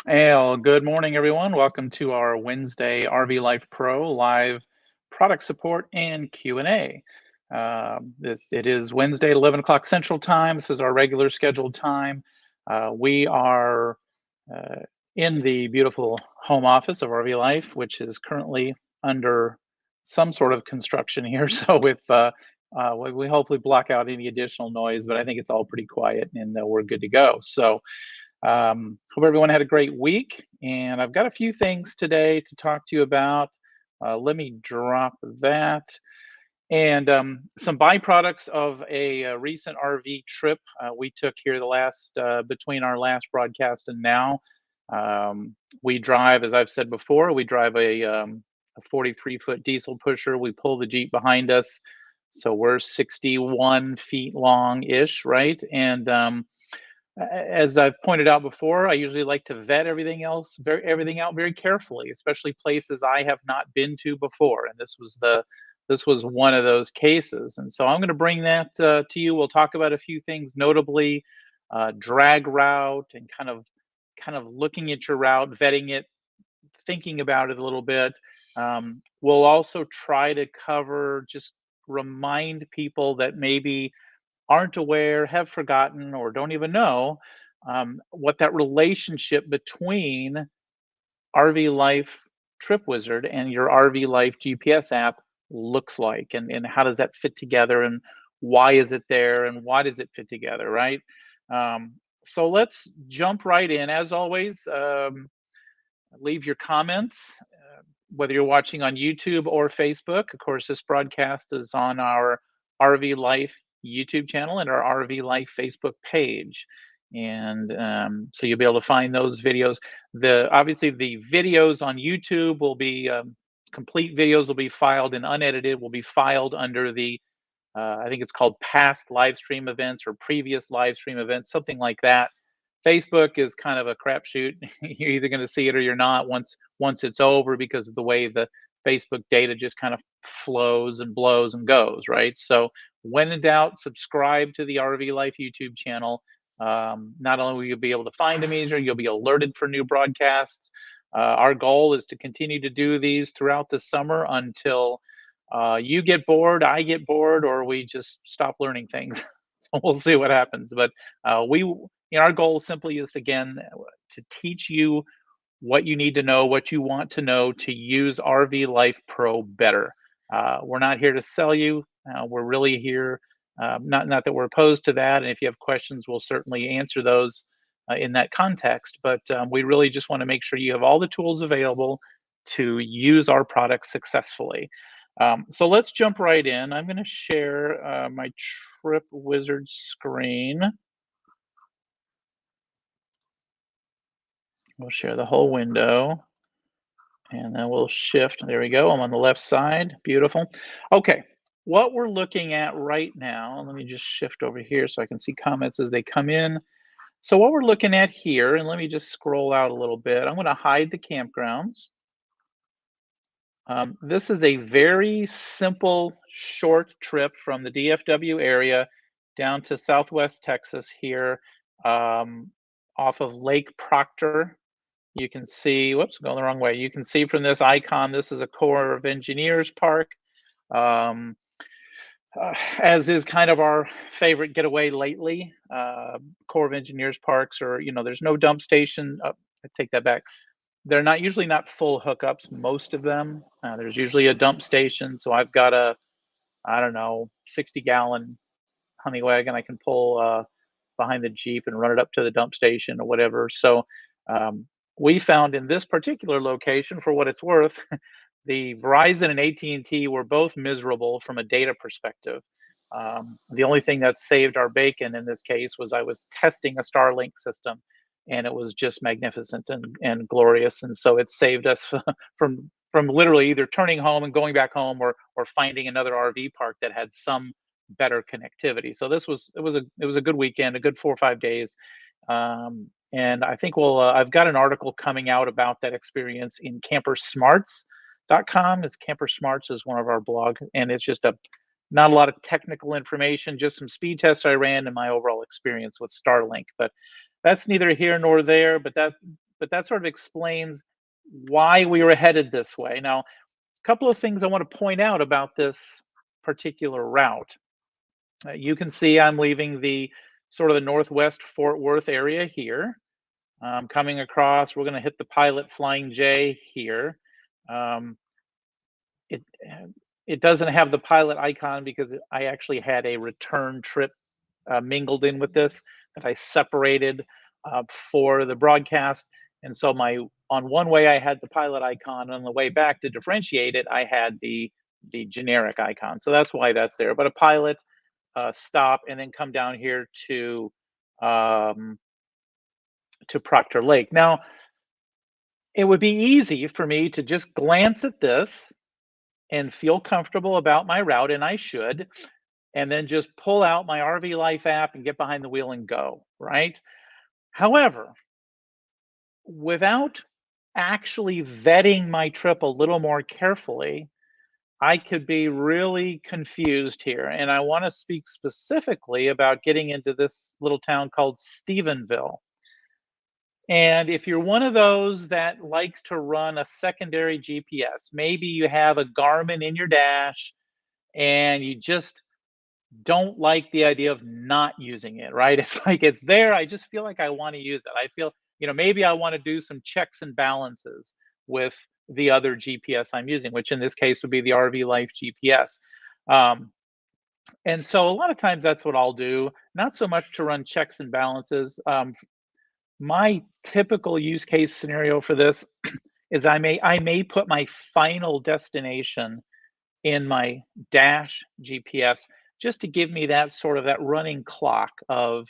Well, good morning, everyone. Welcome to our Wednesday RV Life Pro live product support and Q&A. It is Wednesday, 11 o'clock Central Time. This is our regular scheduled time. We are uh, in the beautiful home office of RV Life, which is currently under some sort of construction here. So we hopefully block out any additional noise, but I think it's all pretty quiet and we're good to go. Hope everyone had a great week, and I've got a few things today to talk to you about. Let me drop that. And some byproducts of a recent RV trip we took here between our last broadcast and now. We drive, as I've said before, we drive a 43-foot diesel pusher. We pull the Jeep behind us, so we're 61 feet long-ish, right? And as I've pointed out before, I usually like to vet everything out very carefully, especially places I have not been to before. And this was one of those cases. And so I'm going to bring that to you. We'll talk about a few things, notably drag route and kind of looking at your route, vetting it, thinking about it a little bit. We'll also try to remind people that maybe aren't aware, have forgotten, or don't even know what that relationship between RV Life Trip Wizard and your RV Life GPS app looks like, and how does that fit together, and why is it there, and why does it fit together, right? So let's jump right in. As always, leave your comments, whether you're watching on YouTube or Facebook. Of course, this broadcast is on our RV Life YouTube channel and our RV Life Facebook page. And so you'll be able to find those videos. Obviously the videos on YouTube will be complete videos will be filed and unedited will be filed under the I think it's called past live stream events or previous live stream events, something like that. Facebook is kind of a crapshoot. You're either going to see it or you're not once it's over, because of the way the Facebook data just kind of flows and blows and goes, right? So when in doubt, subscribe to the RV Life YouTube channel. Not only will you be able to find them easier, you'll be alerted for new broadcasts. Our goal is to continue to do these throughout the summer until you get bored, I get bored, or we just stop learning things. So we'll see what happens. But our goal simply is, again, to teach you what you need to know, what you want to know to use RV Life Pro better. We're not here to sell you. We're really here, not that we're opposed to that. And if you have questions, we'll certainly answer those in that context. But we really just want to make sure you have all the tools available to use our products successfully. So let's jump right in. I'm going to share my Trip Wizard screen. We'll share the whole window, and then we'll shift. There we go. I'm on the left side. Beautiful. Okay, what we're looking at right now, let me just shift over here so I can see comments as they come in. So what we're looking at here, and let me just scroll out a little bit. I'm going to hide the campgrounds. This is a very simple, short trip from the DFW area down to Southwest Texas here, off of Lake Proctor. You can see, whoops, going the wrong way. You can see from this icon, this is a Corps of Engineers park, as is kind of our favorite getaway lately. Corps of Engineers parks are, there's no dump station. I take that back. They're usually not full hookups, most of them. There's usually a dump station. So I've got I don't know, 60-gallon honey wagon I can pull behind the Jeep and run it up to the dump station or whatever. So um, we found in this particular location, for what it's worth, the Verizon and AT&T were both miserable from a data perspective. The only thing that saved our bacon in this case was I was testing a Starlink system, and it was just magnificent and glorious. And so it saved us from literally either turning home and going back home, or finding another RV park that had some better connectivity. So it was a good weekend, a good 4 or 5 days. And I think I've got an article coming out about that experience in campersmarts.com. Camper Smarts is one of our blog, and it's just not a lot of technical information, just some speed tests I ran and my overall experience with Starlink. But that's neither here nor there. But but that sort of explains why we were headed this way. Now, a couple of things I want to point out about this particular route. You can see I'm leaving the sort of the northwest Fort Worth area here. Coming across, we're going to hit the Pilot Flying J here. Um, it it doesn't have the pilot icon because I actually had a return trip mingled in with this that I separated for the broadcast. And so my on one way I had the pilot icon, on the way back to differentiate it, I had the generic icon. So that's why that's there. But a pilot, stop, and then come down here um, to Proctor Lake. Now, it would be easy for me to just glance at this and feel comfortable about my route, and I should, and then just pull out my RV Life app and get behind the wheel and go, right? However, without actually vetting my trip a little more carefully, I could be really confused here. And I want to speak specifically about getting into this little town called Stephenville. And if you're one of those that likes to run a secondary GPS, maybe you have a Garmin in your dash and you just don't like the idea of not using it, right? It's like it's there. I just feel like I want to use it. I feel, maybe I want to do some checks and balances with the other GPS I'm using, which in this case would be the RV Life GPS. Um, and so a lot of times that's what I'll do, not so much to run checks and balances. My typical use case scenario for this is I may put my final destination in my dash GPS just to give me that sort of that running clock of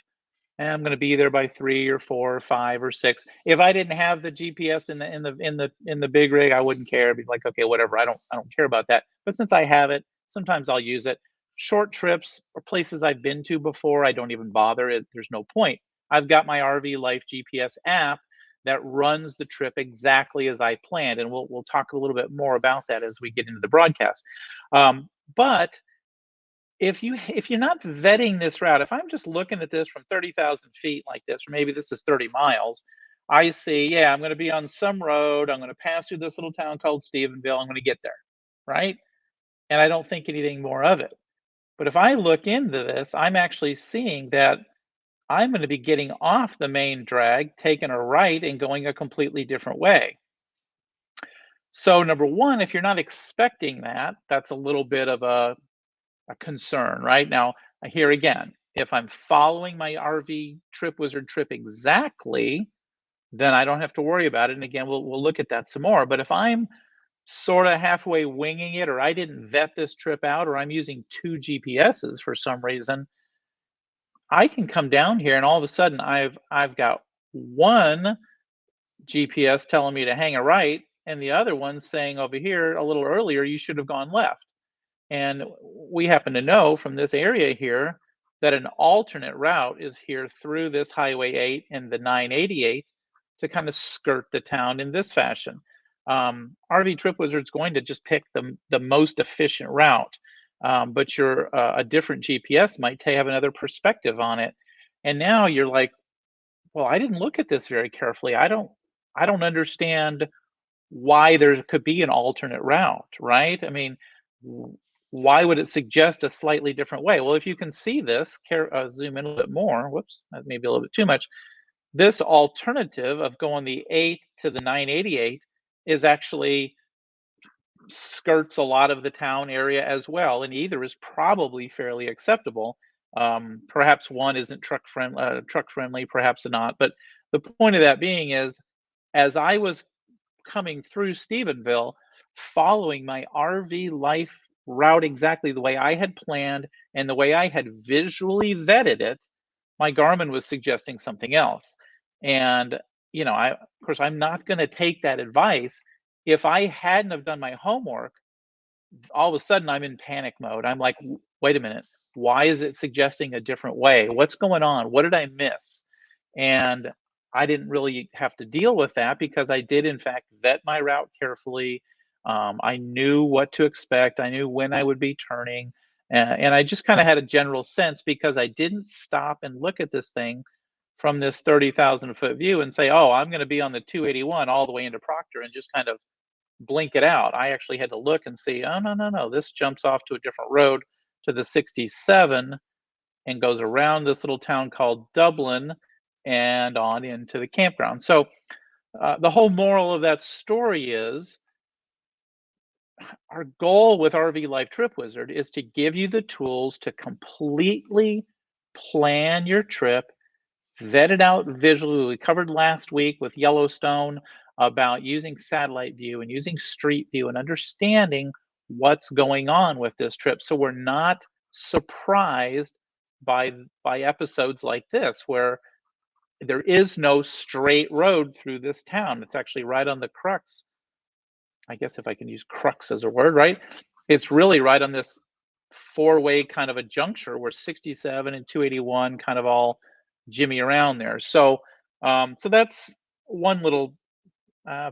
I'm going to be there by 3 or 4 or 5 or 6. If I didn't have the GPS in the big rig, I wouldn't care. I'd be like, okay, whatever. I don't care about that. But since I have it, sometimes I'll use it. Short trips or places I've been to before, I don't even bother. There's no point. I've got my RV Life GPS app that runs the trip exactly as I planned, and we'll talk a little bit more about that as we get into the broadcast. But if you're not vetting this route, if I'm just looking at this from 30,000 feet like this, or maybe this is 30 miles, I see, yeah, I'm going to be on some road. I'm going to pass through this little town called Stephenville. I'm going to get there, right? And I don't think anything more of it. But if I look into this, I'm actually seeing that I'm going to be getting off the main drag, taking a right, and going a completely different way. So, number one, if you're not expecting that, that's a little bit of a concern, right? Now, here again, if I'm following my RV Trip Wizard trip exactly, then I don't have to worry about it. And again, we'll look at that some more. But if I'm sort of halfway winging it, or I didn't vet this trip out, or I'm using two GPSs for some reason, I can come down here and all of a sudden I've got one GPS telling me to hang a right, and the other one saying over here a little earlier you should have gone left. And we happen to know from this area here that an alternate route is here through this Highway 8 and the 988 to kind of skirt the town in this fashion. RV Trip Wizard's going to just pick the most efficient route, but a different GPS might have another perspective on it. And now you're like, well, I didn't look at this very carefully. I don't understand why there could be an alternate route, right? I mean, why would it suggest a slightly different way? Well, if you can see this, zoom in a little bit more. Whoops, that may be a little bit too much. This alternative of going the 8 to the 988 is actually skirts a lot of the town area as well, and either is probably fairly acceptable. Perhaps one isn't truck friendly, perhaps not. But the point of that being is, as I was coming through Stephenville, following my RV Life route exactly the way I had planned and the way I had visually vetted it, my Garmin was suggesting something else. And of course, I'm not going to take that advice. If I hadn't have done my homework, all of a sudden I'm in panic mode. I'm like, wait a minute, why is it suggesting a different way? What's going on? What did I miss? And I didn't really have to deal with that because I did, in fact, vet my route carefully. I knew what to expect. I knew when I would be turning. And I just kind of had a general sense because I didn't stop and look at this thing from this 30,000-foot view and say, oh, I'm going to be on the 281 all the way into Proctor and just kind of blink it out. I actually had to look and see, oh, no, no, no, this jumps off to a different road to the 67 and goes around this little town called Dublin and on into the campground. So the whole moral of that story is our goal with RV Life Trip Wizard is to give you the tools to completely plan your trip, vet it out visually. We covered last week with Yellowstone about using satellite view and using street view and understanding what's going on with this trip, so we're not surprised by episodes like this where there is no straight road through this town. It's actually right on the crux. I guess if I can use crux as a word, right? It's really right on this four-way kind of a juncture where 67 and 281 kind of all jimmy around there. So, so that's one little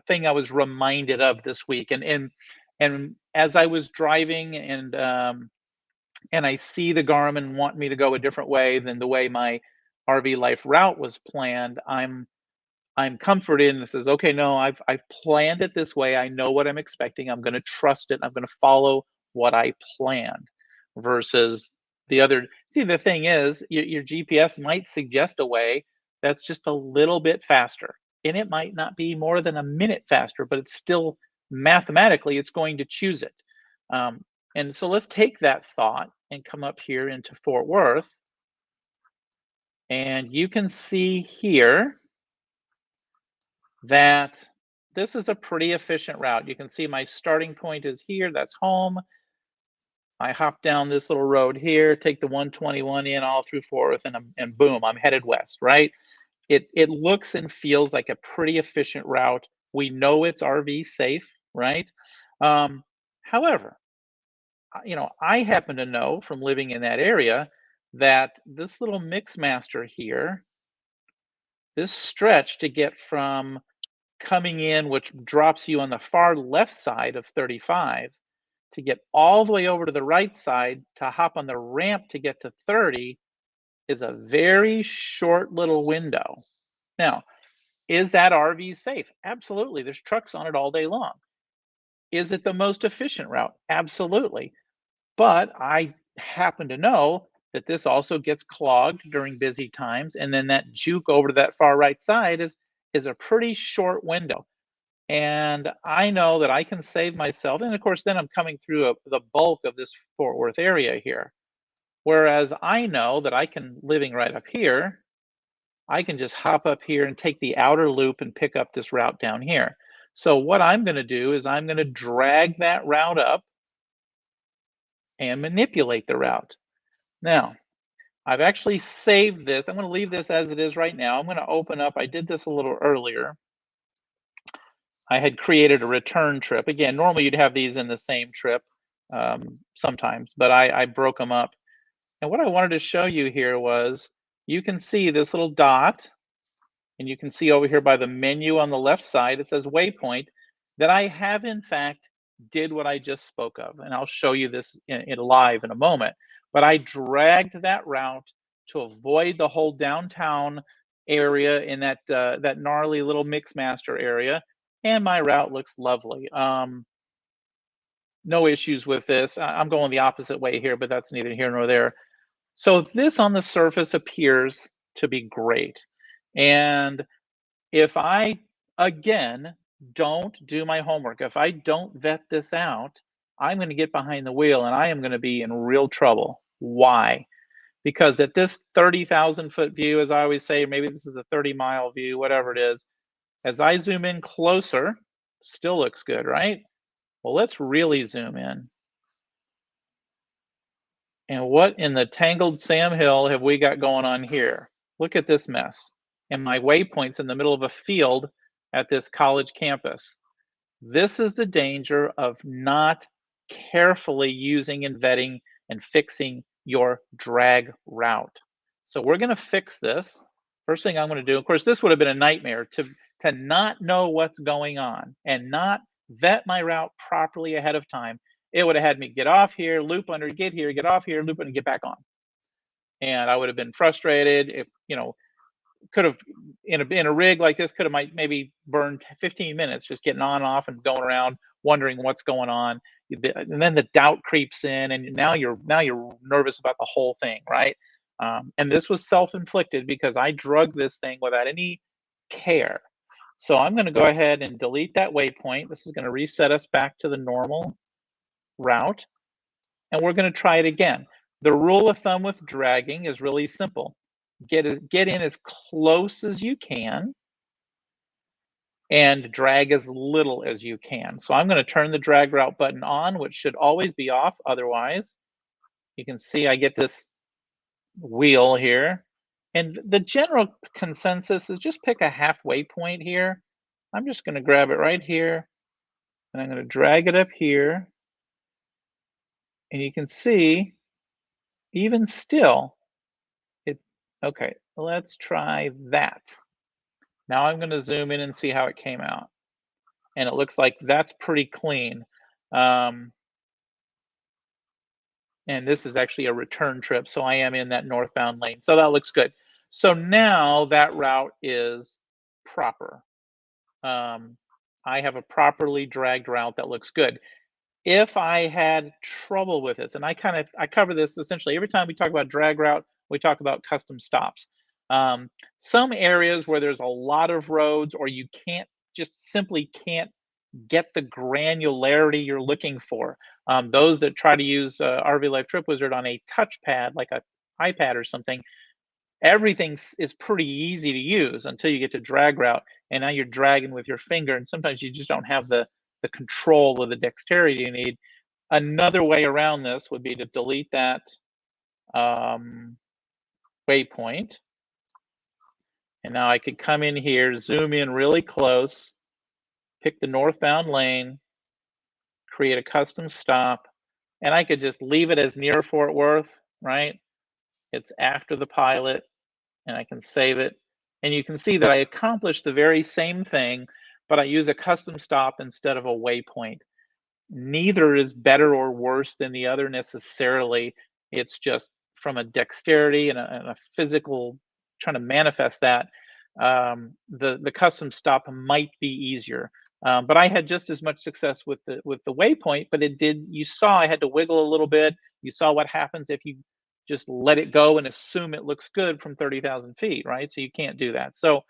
thing I was reminded of this week. And as I was driving and I see the Garmin want me to go a different way than the way my RV life route was planned, I'm comforted and it says, okay, no, I've planned it this way. I know what I'm expecting. I'm going to trust it. I'm going to follow what I planned versus the other. See, the thing is, your GPS might suggest a way that's just a little bit faster, and it might not be more than a minute faster, but it's still mathematically it's going to choose it. And so let's take that thought and come up here into Fort Worth, and you can see here that this is a pretty efficient route. You can see my starting point is here, that's home. I hop down this little road here, take the 121 in all through Fort Worth, and boom, I'm headed west, right? It looks and feels like a pretty efficient route. We know it's RV safe, right? However, I happen to know from living in that area that this little mix master here, this stretch to get from coming in, which drops you on the far left side of 35, to get all the way over to the right side to hop on the ramp to get to 30 is a very short little window. Now, is that RV safe? Absolutely. There's trucks on it all day long. Is it the most efficient route? Absolutely. But I happen to know that this also gets clogged during busy times, and then that juke over to that far right side is a pretty short window. And I know that I can save myself. And of course, then I'm coming through the bulk of this Fort Worth area here. Whereas I know that I can, living right up here, I can just hop up here and take the outer loop and pick up this route down here. So what I'm going to do is I'm going to drag that route up and manipulate the route. Now, I've actually saved this. I'm going to leave this as it is right now. I'm going to open up. I did this a little earlier. I had created a return trip. Again, normally you'd have these in the same trip sometimes, but I broke them up. And what I wanted to show you here was, you can see this little dot, and you can see over here by the menu on the left side, it says waypoint, that I have in fact did what I just spoke of. And I'll show you this in live in a moment. But I dragged that route to avoid the whole downtown area in that that gnarly little mix master area. And my route looks lovely. No issues with this. I'm going the opposite way here, but that's neither here nor there. So this on the surface appears to be great. And if I, again, don't do my homework, if I don't vet this out, I'm going to get behind the wheel and I am going to be in real trouble. Why? Because at this 30,000-foot view, as I always say, maybe this is a 30-mile view, whatever it is, as I zoom in closer, still looks good, right? Well, let's really zoom in. And what in the tangled Sam Hill have we got going on here? Look at this mess. And my waypoint's in the middle of a field at this college campus. This is the danger of not carefully using and vetting and fixing your drag route. So we're going to fix this. First thing I'm going to do, of course, this would have been a nightmare to not know what's going on and not vet my route properly ahead of time. It would have had me get off here, loop under, get here, get off here, loop and get back on. And I would have been frustrated if, could have in a rig like this could have might maybe burned 15 minutes just getting on and off and going around wondering what's going on. And then the doubt creeps in, and now you're nervous about the whole thing, right? And this was self-inflicted because I drug this thing without any care. So I'm going to go ahead and delete that waypoint. This is going to reset us back to the normal route, and we're going to try it again. The rule of thumb with dragging is really simple. Get in as close as you can and drag as little as you can. So I'm going to turn the drag route button on, which should always be off. Otherwise, you can see I get this wheel here. And the general consensus is just pick a halfway point here. I'm just going to grab it right here, and I'm going to drag it up here. And you can see, even still, okay, let's try that. Now I'm going to zoom in and see how it came out. And it looks like that's pretty clean. And this is actually a return trip, so I am in that northbound lane. So that looks good. So now that route is proper. I have a properly dragged route that looks good. If I had trouble with this, and I cover this essentially every time we talk about drag route, we talk about custom stops. Some areas where there's a lot of roads, or you simply can't get the granularity you're looking for. Those that try to use RV Life Trip Wizard on a touchpad, like a iPad or something, everything is pretty easy to use until you get to drag route, and now you're dragging with your finger, and sometimes you just don't have the control or the dexterity you need. Another way around this would be to delete that waypoint, and now I could come in here, zoom in really close, pick the northbound lane, create a custom stop, and I could just leave it as near Fort Worth, right? It's after the pilot, and I can save it. And you can see that I accomplished the very same thing, but I use a custom stop instead of a waypoint. Neither is better or worse than the other necessarily. It's just from a dexterity and a physical trying to manifest that. The custom stop might be easier. But I had just as much success with the waypoint, but you saw I had to wiggle a little bit. You saw what happens if you just let it go and assume it looks good from 30,000 feet, right? So you can't do that. So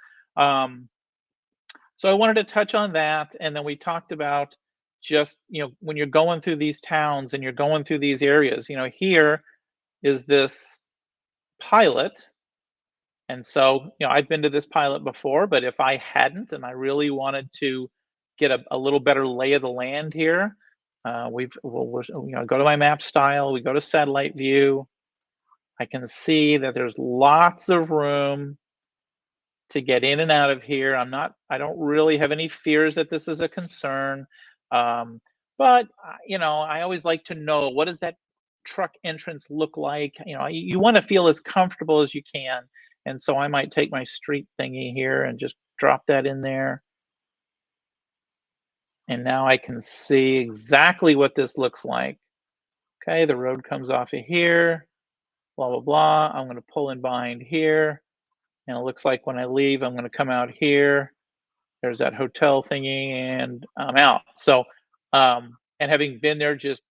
I wanted to touch on that, and then we talked about just, when you're going through these towns and you're going through these areas, here is this pilot. And so, I've been to this pilot before, but if I hadn't and I really wanted to get a little better lay of the land here, we'll go to my map style, we go to satellite view. I can see that there's lots of room to get in and out of here. I don't really have any fears that this is a concern. But I always like to know, what does that truck entrance look like? You want to feel as comfortable as you can. And so I might take my street thingy here and just drop that in there. And now I can see exactly what this looks like. Okay, the road comes off of here, blah, blah, blah. I'm going to pull in behind here. And it looks like when I leave, I'm going to come out here. There's that hotel thingy, and I'm out. So, and having been there just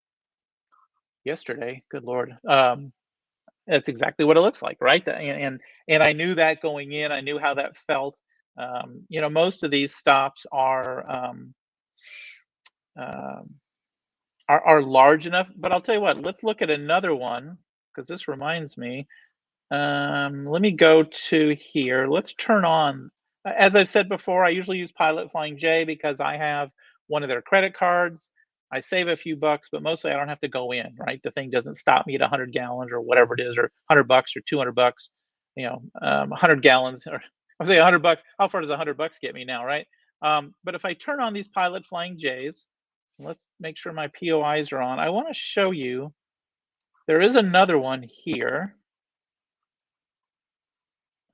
yesterday, good Lord, that's exactly what it looks like, right? And I knew that going in. I knew how that felt. Most of these stops are large enough. But I'll tell you what. Let's look at another one, because this reminds me. Let me go to here. Let's turn on. As I've said before, I usually use Pilot Flying J because I have one of their credit cards. I save a few bucks, but mostly I don't have to go in, right? The thing doesn't stop me at 100 gallons or whatever it is, or 100 bucks or 200 bucks, 100 gallons, or I'll say 100 bucks. How far does 100 bucks get me now, right? But if I turn on these Pilot Flying J's, let's make sure my POIs are on. I want to show you, there is another one here.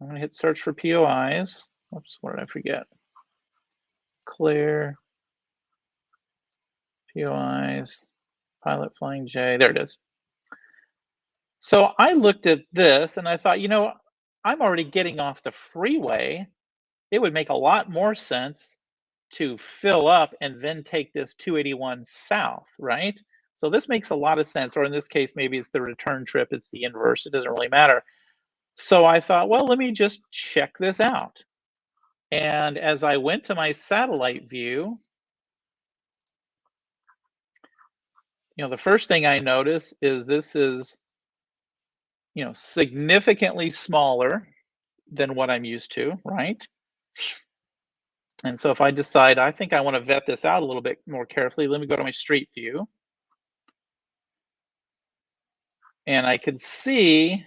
I'm going to hit search for POIs. Oops, what did I forget? Clear, POIs, Pilot Flying J. There it is. So I looked at this and I thought, I'm already getting off the freeway. It would make a lot more sense to fill up and then take this 281 south, right? So this makes a lot of sense. Or in this case, maybe it's the return trip, it's the inverse, it doesn't really matter. So I thought, well, let me just check this out. And as I went to my satellite view, the first thing I notice is this is, significantly smaller than what I'm used to, right? And so if I decide I think I want to vet this out a little bit more carefully, let me go to my street view. And I can see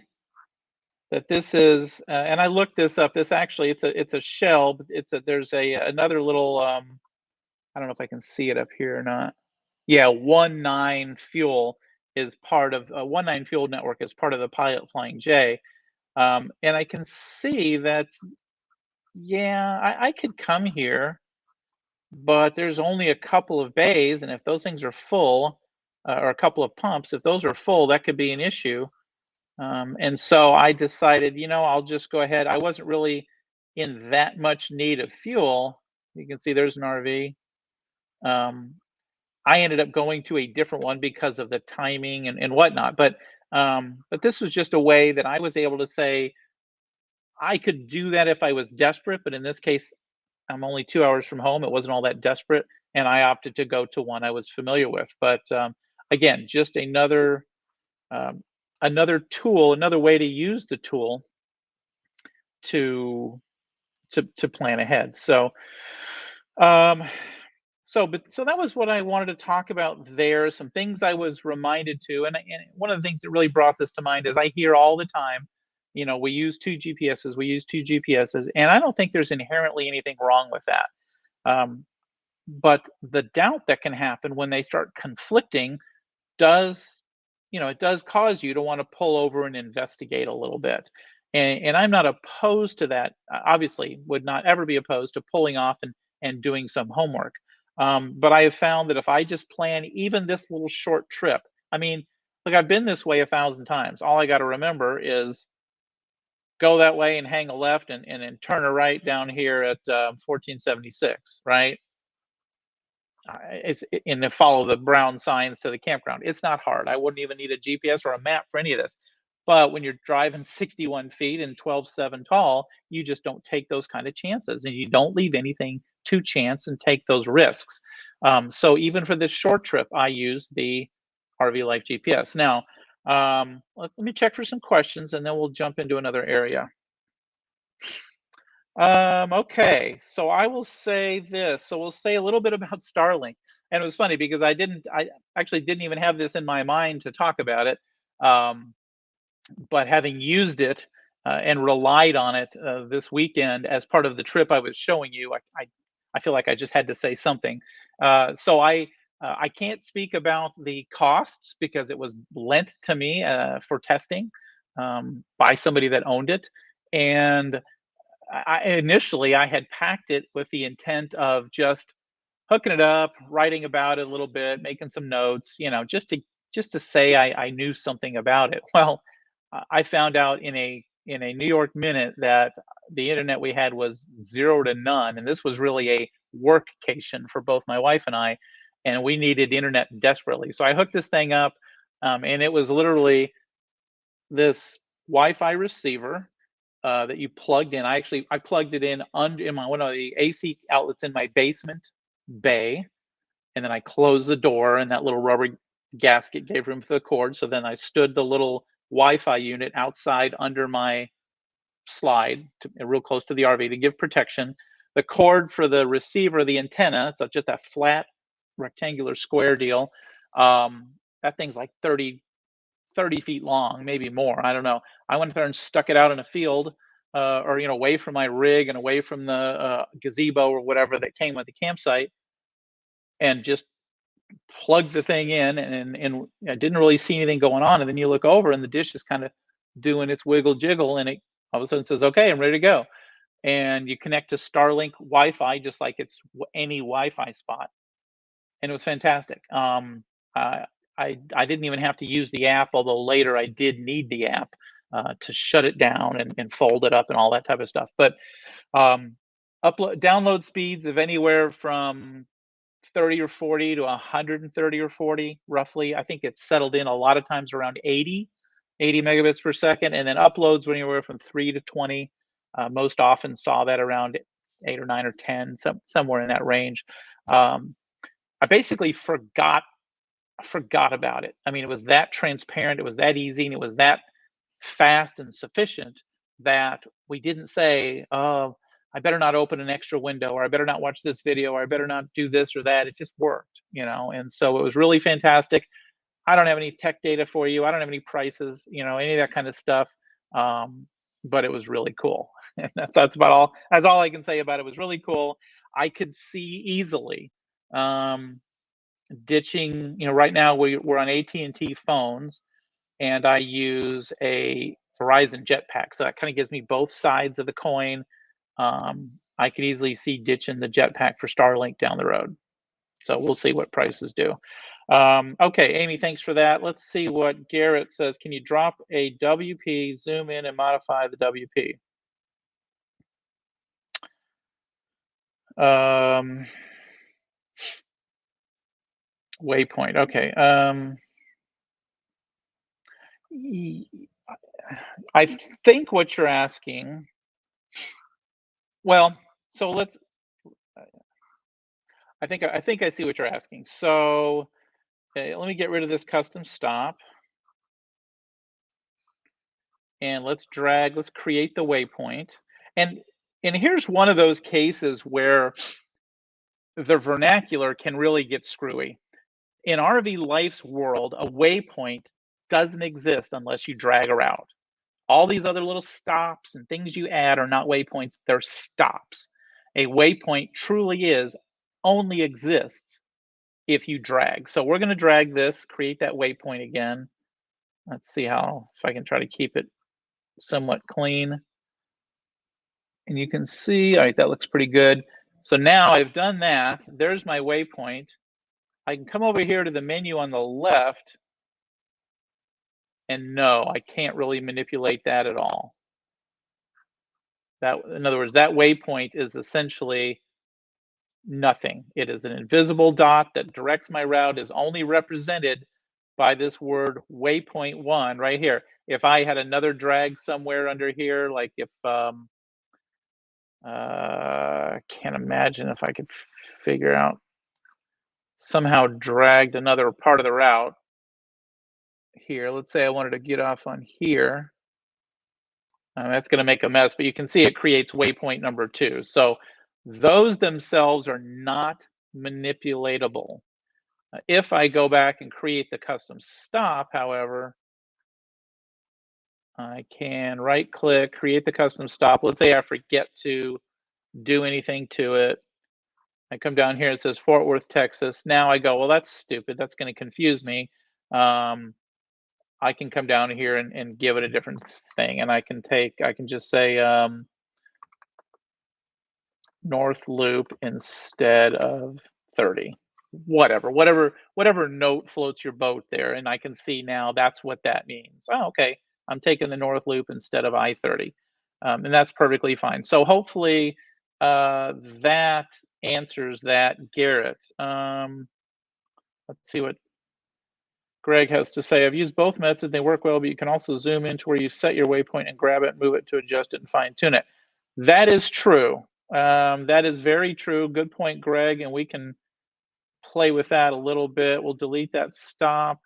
that this is, and I looked this up. This actually, it's a shell. But there's another little. I don't know if I can see it up here or not. Yeah, 19 Fuel is part of 19 Fuel Network is part of the Pilot Flying J, and I can see that. Yeah, I could come here, but there's only a couple of bays, and if those things are full, or a couple of pumps, if those are full, that could be an issue. And so I decided, I'll just go ahead. I wasn't really in that much need of fuel. You can see there's an RV. Um, I ended up going to a different one because of the timing and whatnot. But this was just a way that I was able to say I could do that if I was desperate. But in this case, I'm only 2 hours from home. It wasn't all that desperate, and I opted to go to one I was familiar with. But again, just um, another tool, another way to use the tool to to plan ahead. Um, so that was what I wanted to talk about there. Some things I was reminded to, and one of the things that really brought this to mind is I hear all the time, we use two GPSs, we use two GPSs, and I don't think there's inherently anything wrong with that. Um, but the doubt that can happen when they start conflicting does it does cause you to want to pull over and investigate a little bit, and I'm not opposed to that. Obviously would not ever be opposed to pulling off and doing some homework, but I have found that if I just plan even this little short trip, I mean, look, I've been this way 1,000 times. All I got to remember is go that way and hang a left and then turn a right down here at 1476, right? It's in the follow the brown signs to the campground. It's not hard. I wouldn't even need a GPS or a map for any of this. But when you're driving 61 feet and 12.7 tall, you just don't take those kind of chances, and you don't leave anything to chance and take those risks. So even for this short trip, I use the RV Life GPS. Now, let me check for some questions, and then we'll jump into another area. Okay, so I will say this. So we'll say a little bit about Starlink. And it was funny because I actually didn't even have this in my mind to talk about it. Um, but having used it and relied on it this weekend as part of the trip I was showing you, I feel like I just had to say something. So I can't speak about the costs because it was lent to me for testing by somebody that owned it. And initially I had packed it with the intent of just hooking it up, writing about it a little bit, making some notes, just to say I knew something about it. Well, I found out in a New York minute that the internet we had was zero to none, and this was really a workcation for both my wife and we needed internet desperately. So I hooked this thing up, and it was literally this Wi-Fi receiver that you plugged in. I plugged it in under in my one of the AC outlets in my basement bay, and then I closed the door, and that little rubber gasket gave room for the cord. So then I stood the little Wi-Fi unit outside under my slide, real close to the RV to give protection. The cord for the receiver, the antenna, so just that flat rectangular square deal. That thing's like 30 feet long, maybe more. I don't know. I went there and stuck it out in a field, or away from my rig and away from the gazebo or whatever that came with the campsite, and just plugged the thing in, and I didn't really see anything going on. And then you look over, and the dish is kind of doing its wiggle jiggle, and it all of a sudden says, "Okay, I'm ready to go." And you connect to Starlink Wi-Fi just like it's any Wi-Fi spot, and it was fantastic. I didn't even have to use the app, although later I did need the app. to shut it down and fold it up and all that type of stuff. But download speeds of anywhere from 30 or 40 to 130 or 40 roughly. I think it's settled in a lot of times around 80 megabits per second, and then uploads were anywhere from 3 to 20. Most often saw that around 8 or 9 or 10, somewhere in that range. I basically forgot about it. I mean, it was that transparent, it was that easy, and it was that fast and sufficient that we didn't say, "Oh, I better not open an extra window, or I better not watch this video, or I better not do this or that." It just worked, and so it was really fantastic. I don't have any tech data for you. I don't have any prices, any of that kind of stuff. But it was really cool. And that's about all. That's all I can say about it. It was really cool. I could see easily ditching. Right now we're on AT&T phones, and I use a Verizon Jetpack, so that kind of gives me both sides of the coin. I could easily see ditching the Jetpack for Starlink down the road. So we'll see what prices do. Okay, Amy, thanks for that. Let's see what Garrett says. Can you drop a WP, zoom in, and modify the WP? Waypoint. Okay. I think what you're asking. Well, so let's. I think I see what you're asking. So let me get rid of this custom stop. And let's create the waypoint. And here's one of those cases where the vernacular can really get screwy. In RV Life's world, a waypoint doesn't exist unless you drag a route. All these other little stops and things you add are not waypoints, they're stops. A waypoint truly only exists if you drag. So we're going to drag this, create that waypoint again. Let's see if I can try to keep it somewhat clean. And you can see, all right, that looks pretty good. So now I've done that. There's my waypoint. I can come over here to the menu on the left, and no, I can't really manipulate that at all. In other words, that waypoint is essentially nothing. It is an invisible dot that directs my route, is only represented by this word waypoint 1 right here. If I had another drag somewhere under here, like if can't imagine if I could figure out somehow dragged another part of the route here. Let's say I wanted to get off on here. That's going to make a mess, but you can see it creates waypoint number 2. So those themselves are not manipulatable. If I go back and create the custom stop, however, I can right click, create the custom stop. Let's say I forget to do anything to it. I come down here, it says Fort Worth, Texas. Now I go, well, that's stupid. That's going to confuse me. I can come down here and give it a different thing. And I can just say North Loop instead of 30. Whatever note floats your boat there. And I can see now that's what that means. Oh, okay. I'm taking the North Loop instead of I-30. And that's perfectly fine. So hopefully that answers that, Garrett. Let's see what Greg has to say. I've used both methods. They work well, but you can also zoom into where you set your waypoint and grab it, move it to adjust it and fine tune it. That is true. That is very true. Good point, Greg. And we can play with that a little bit. We'll delete that stop.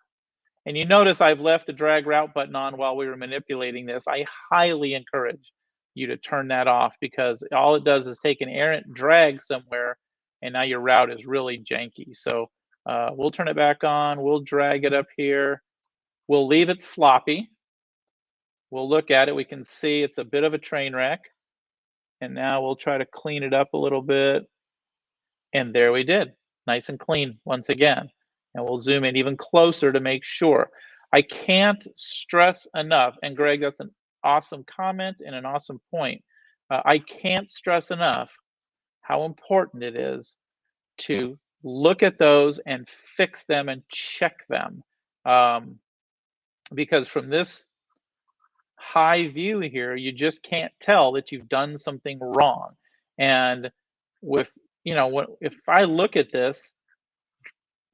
And you notice I've left the drag route button on while we were manipulating this. I highly encourage you to turn that off, because all it does is take an errant drag somewhere, and now your route is really janky. So we'll turn it back on. We'll drag it up here. We'll leave it sloppy. We'll look at it. We can see it's a bit of a train wreck. And now we'll try to clean it up a little bit. And there we did. Nice and clean once again. And we'll zoom in even closer to make sure. I can't stress enough, and Greg, that's an awesome comment and an awesome point. I can't stress enough how important it is to look at those and fix them and check them. Because from this high view here, you just can't tell that you've done something wrong. And with, what if I look at this,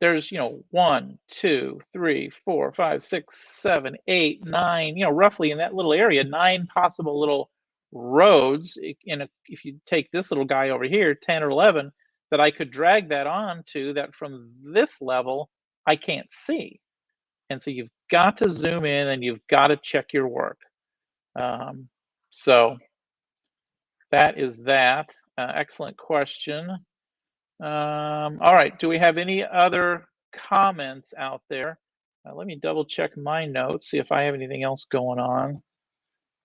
there's, one, two, three, four, five, six, seven, eight, nine, roughly in that little area, nine possible little roads. If you take this little guy over here, 10 or 11, that I could drag that on to, that from this level, I can't see. And so you've got to zoom in and you've got to check your work. So that is that. Excellent question. All right. Do we have any other comments out there? Let me double check my notes, see if I have anything else going on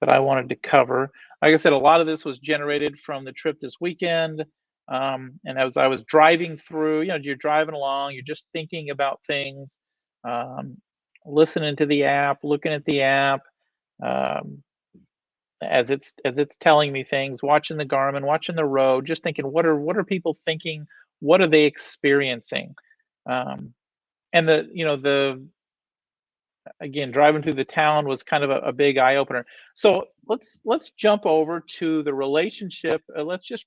that I wanted to cover. Like I said, a lot of this was generated from the trip this weekend. And as I was driving through, you're driving along, you're just thinking about things, um, listening to the app, looking at the app, um, as it's telling me things, watching the Garmin, watching the road, just thinking, what are people thinking? What are they experiencing? Um, and the again, driving through the town was kind of a big eye opener. So let's jump over to the relationship. Let's just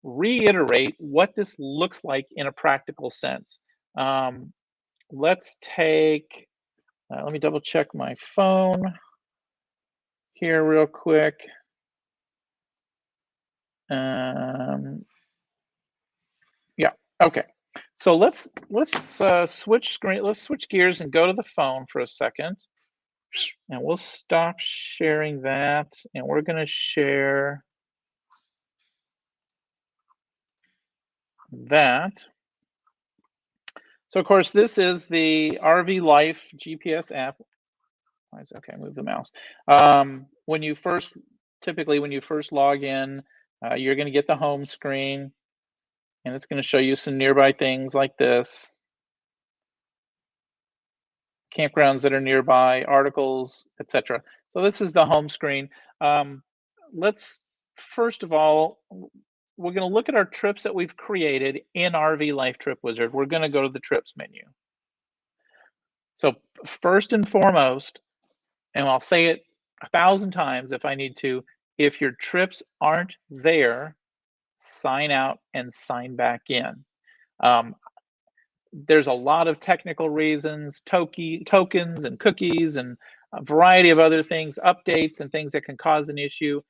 reiterate what this looks like in a practical sense. Um, let's take. Let me double check my phone here real quick. Um, yeah. Okay. So let's switch screen. Let's switch gears and go to the phone for a second, and we'll stop sharing that, and we're going to share that. So of course, this is the RV Life GPS app. Okay, move the mouse. When you first, typically when you first log in, you're going to get the home screen, and it's going to show you some nearby things like this, campgrounds that are nearby, articles, etc. So this is the home screen. Let's first of all, we're going to look at our trips that we've created in RV Life Trip Wizard. We're going to go to the trips menu. So first and foremost, and I'll say it 1,000 times if I need to, if your trips aren't there, sign out and sign back in. Um, there's a lot of technical reasons, tokens and cookies and a variety of other things, updates and things that can cause an issue.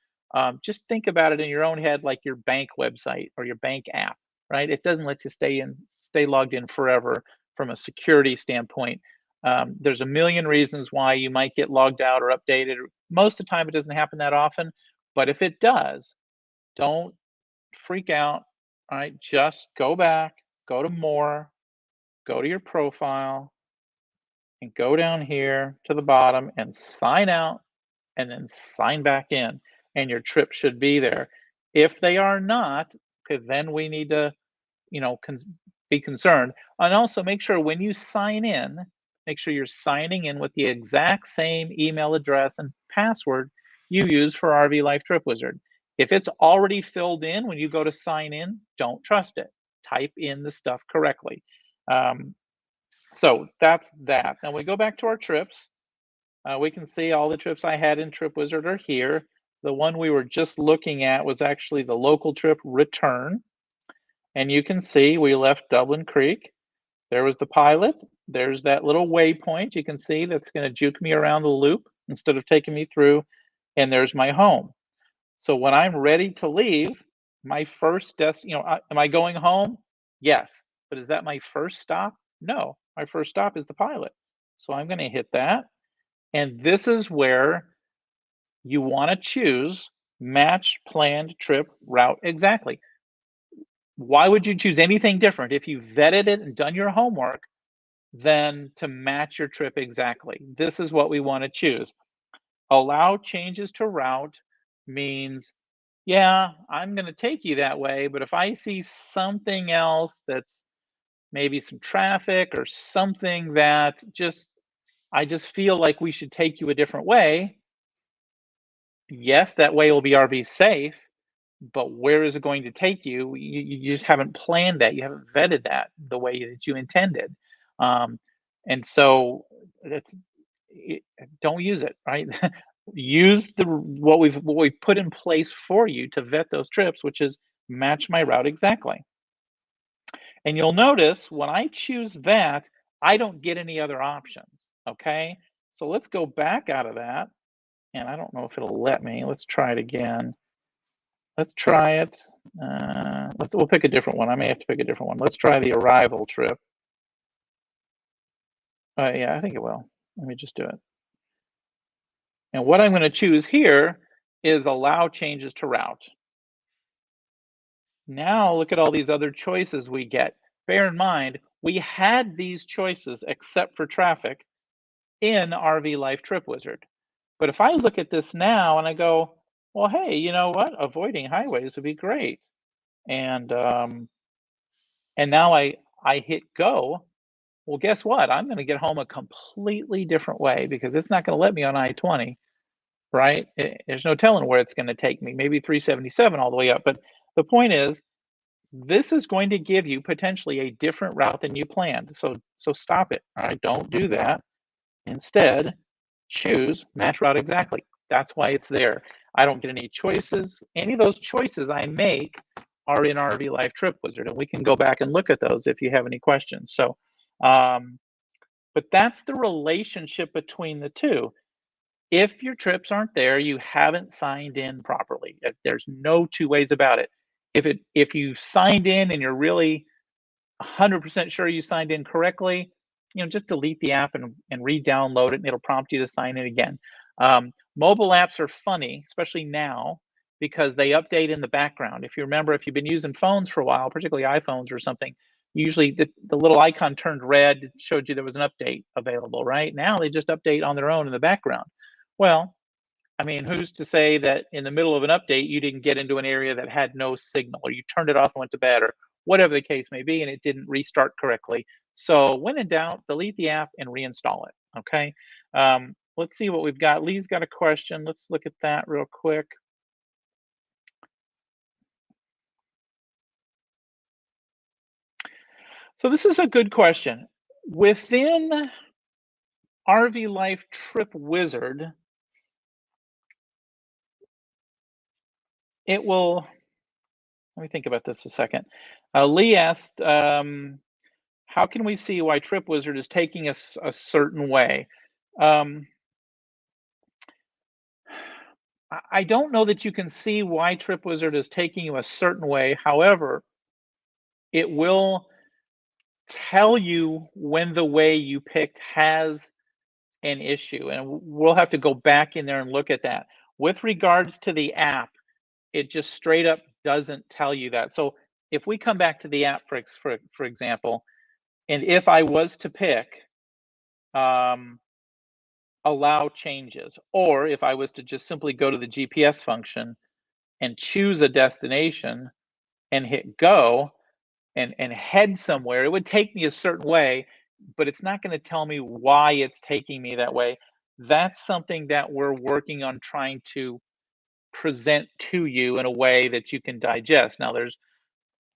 Just think about it in your own head like your bank website or your bank app, right? It doesn't let you stay logged in forever from a security standpoint. There's a million reasons why you might get logged out or updated. Most of the time, it doesn't happen that often, but if it does, don't freak out. All right, just go back, go to more, go to your profile, and go down here to the bottom and sign out and then sign back in, and your trip should be there. If they are not, because then we need to, be concerned. And also make sure when you sign in, make sure you're signing in with the exact same email address and password you use for RV Life Trip Wizard. If it's already filled in when you go to sign in, don't trust it. Type in the stuff correctly. Um, so that's that. Now we go back to our trips. We can see all the trips I had in Trip Wizard are here. The one we were just looking at was actually the local trip return. And you can see we left Dublin Creek. There was the pilot. There's that little waypoint you can see that's going to juke me around the loop instead of taking me through. And there's my home. So when I'm ready to leave, my first am I going home? Yes. But is that my first stop? No. My first stop is the pilot. So I'm going to hit that. And this is where you want to choose match planned trip route exactly. Why would you choose anything different if you vetted it and done your homework than to match your trip exactly? This is what we want to choose. Allow changes to route means, yeah, I'm going to take you that way, but if I see something else that's maybe some traffic or something that I just feel like we should take you a different way, yes, that way will be RV safe, but where is it going to take you? You just haven't planned that. You haven't vetted that the way that you intended. Um, and so that's don't use it, right? use what we've put in place for you to vet those trips, which is match my route exactly. And you'll notice when I choose that, I don't get any other options. Okay. So let's go back out of that. And I don't know if it'll let me. Let's try it again. Let's try it. We'll pick a different one. I may have to pick a different one. Let's try the arrival trip. Yeah, I think it will. Let me just do it. And what I'm going to choose here is allow changes to route. Now look at all these other choices we get. Bear in mind, we had these choices except for traffic in RV Life Trip Wizard. But if I look at this now and I go, well, hey, you know what? Avoiding highways would be great. And now I hit go. Well, guess what? I'm going to get home a completely different way because it's not going to let me on I-20, right? There's no telling where it's going to take me. Maybe 377 all the way up. But the point is, this is going to give you potentially a different route than you planned. So stop it. All right, don't do that. Instead, choose match route exactly. That's why it's there. I don't get any choices. Any of those choices I make are in RV Life Trip Wizard, and we can go back and look at those if you have any questions. So, but that's the relationship between the two. If your trips aren't there, you haven't signed in properly. There's no two ways about it. If you've signed in and you're really 100% sure you signed in correctly, just delete the app and re-download it, and it'll prompt you to sign in again. Mobile apps are funny, especially now, because they update in the background. If you remember, if you've been using phones for a while, particularly iPhones or something, usually the little icon turned red, showed you there was an update available, right? Now they just update on their own in the background. Well, I mean, who's to say that in the middle of an update, you didn't get into an area that had no signal, or you turned it off and went to bed, or whatever the case may be, and it didn't restart correctly. So when in doubt, delete the app and reinstall it. Okay. Let's see what we've got. Lee's got a question. Let's look at that real quick. So this is a good question. Within RV Life Trip Wizard, it will, let me think about this a second. Lee asked, how can we see why Trip Wizard is taking us a certain way? I don't know that you can see why Trip Wizard is taking you a certain way. However, it will tell you when the way you picked has an issue, and we'll have to go back in there and look at that. With regards to the app, it just straight up doesn't tell you that. So if we come back to the app, for example, and if I was to pick allow changes, or if I was to just simply go to the GPS function and choose a destination and hit go and head somewhere, it would take me a certain way, but it's not going to tell me why it's taking me that way. That's something that we're working on trying to present to you in a way that you can digest. Now, there's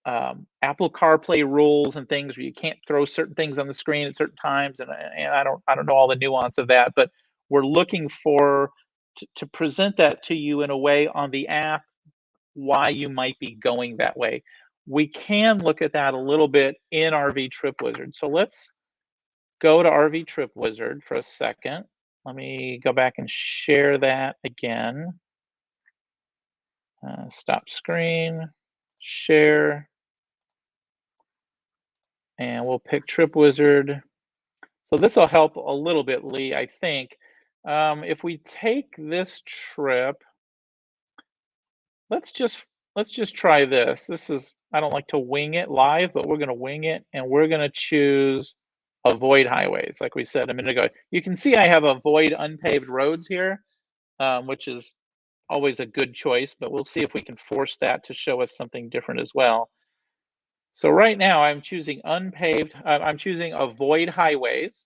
Apple CarPlay rules and things where you can't throw certain things on the screen at certain times, and I don't know all the nuance of that, but we're looking for to present that to you in a way on the app why you might be going that way. We can look at that a little bit in RV Trip Wizard. So let's go to RV Trip Wizard for a second. Let me go back and share that again. Stop screen, share, and we'll pick Trip Wizard. So this will help a little bit, Lee, I think. If we take this trip, let's just try this. This is, I don't like to wing it live, but we're going to wing it, and we're going to choose avoid highways, like we said a minute ago. You can see I have avoid unpaved roads here, which is always a good choice, but we'll see if we can force that to show us something different as well. So right now I'm choosing unpaved, I'm choosing avoid highways.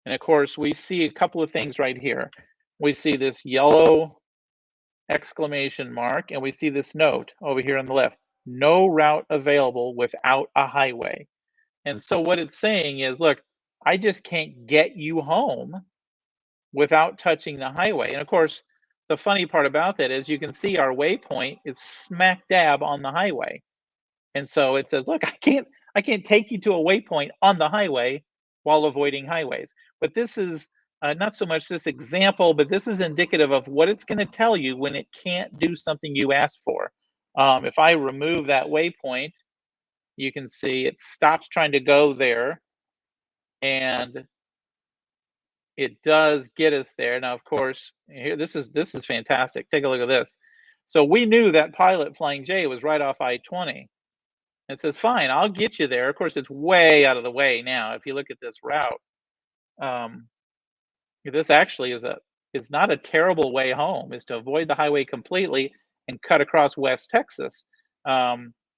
And of course, we see a couple of things right here. We see this yellow exclamation mark, and we see this note over here on the left, no route available without a highway. And so what it's saying is, look, I just can't get you home without touching the highway. And of course, the funny part about that is you can see our waypoint is smack dab on the highway. And so it says, look, I can't take you to a waypoint on the highway while avoiding highways. But this is not so much this example, but this is indicative of what it's going to tell you when it can't do something you asked for. If I remove that waypoint, you can see it stops trying to go there, and it does get us there. Now, of course, here this is fantastic. Take a look at this. So we knew that pilot Flying J was right off I-20. It says, fine, I'll get you there. Of course, it's way out of the way now. If you look at this route, um, this actually is not a terrible way home, is to avoid the highway completely and cut across West Texas.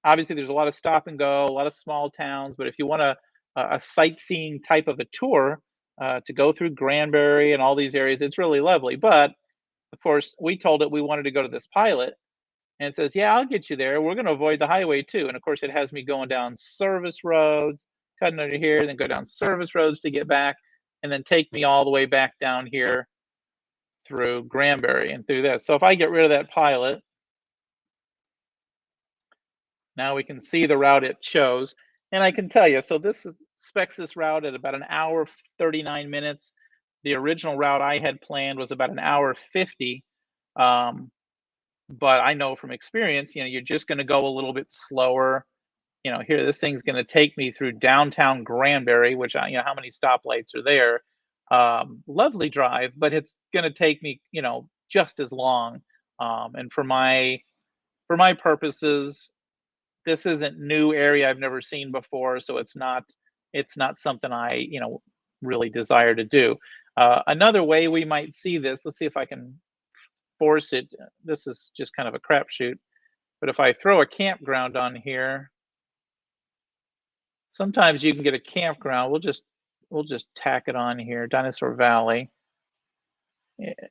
Obviously, there's a lot of stop and go, a lot of small towns, but if you want a sightseeing type of a tour to go through Granbury and all these areas, it's really lovely. But of course, we told it we wanted to go to this pilot, and it says, yeah, I'll get you there. We're going to avoid the highway too. And of course, it has me going down service roads, cutting under here, then go down service roads to get back, and then take me all the way back down here through Granbury and through this. So if I get rid of that pilot, now we can see the route it shows. And I can tell you, so this specs this route at about an hour, 39 minutes. The original route I had planned was about an hour 50. But I know from experience, you're just going to go a little bit slower. Here, this thing's going to take me through downtown Granbury, which how many stoplights are there? Lovely drive, but it's going to take me, just as long. And for my purposes, this isn't new area I've never seen before, so it's not something I, really desire to do. Another way we might see this, let's see if I can force it. This is just kind of a crapshoot, but if I throw a campground on here, sometimes you can get a campground. We'll just tack it on here, Dinosaur Valley.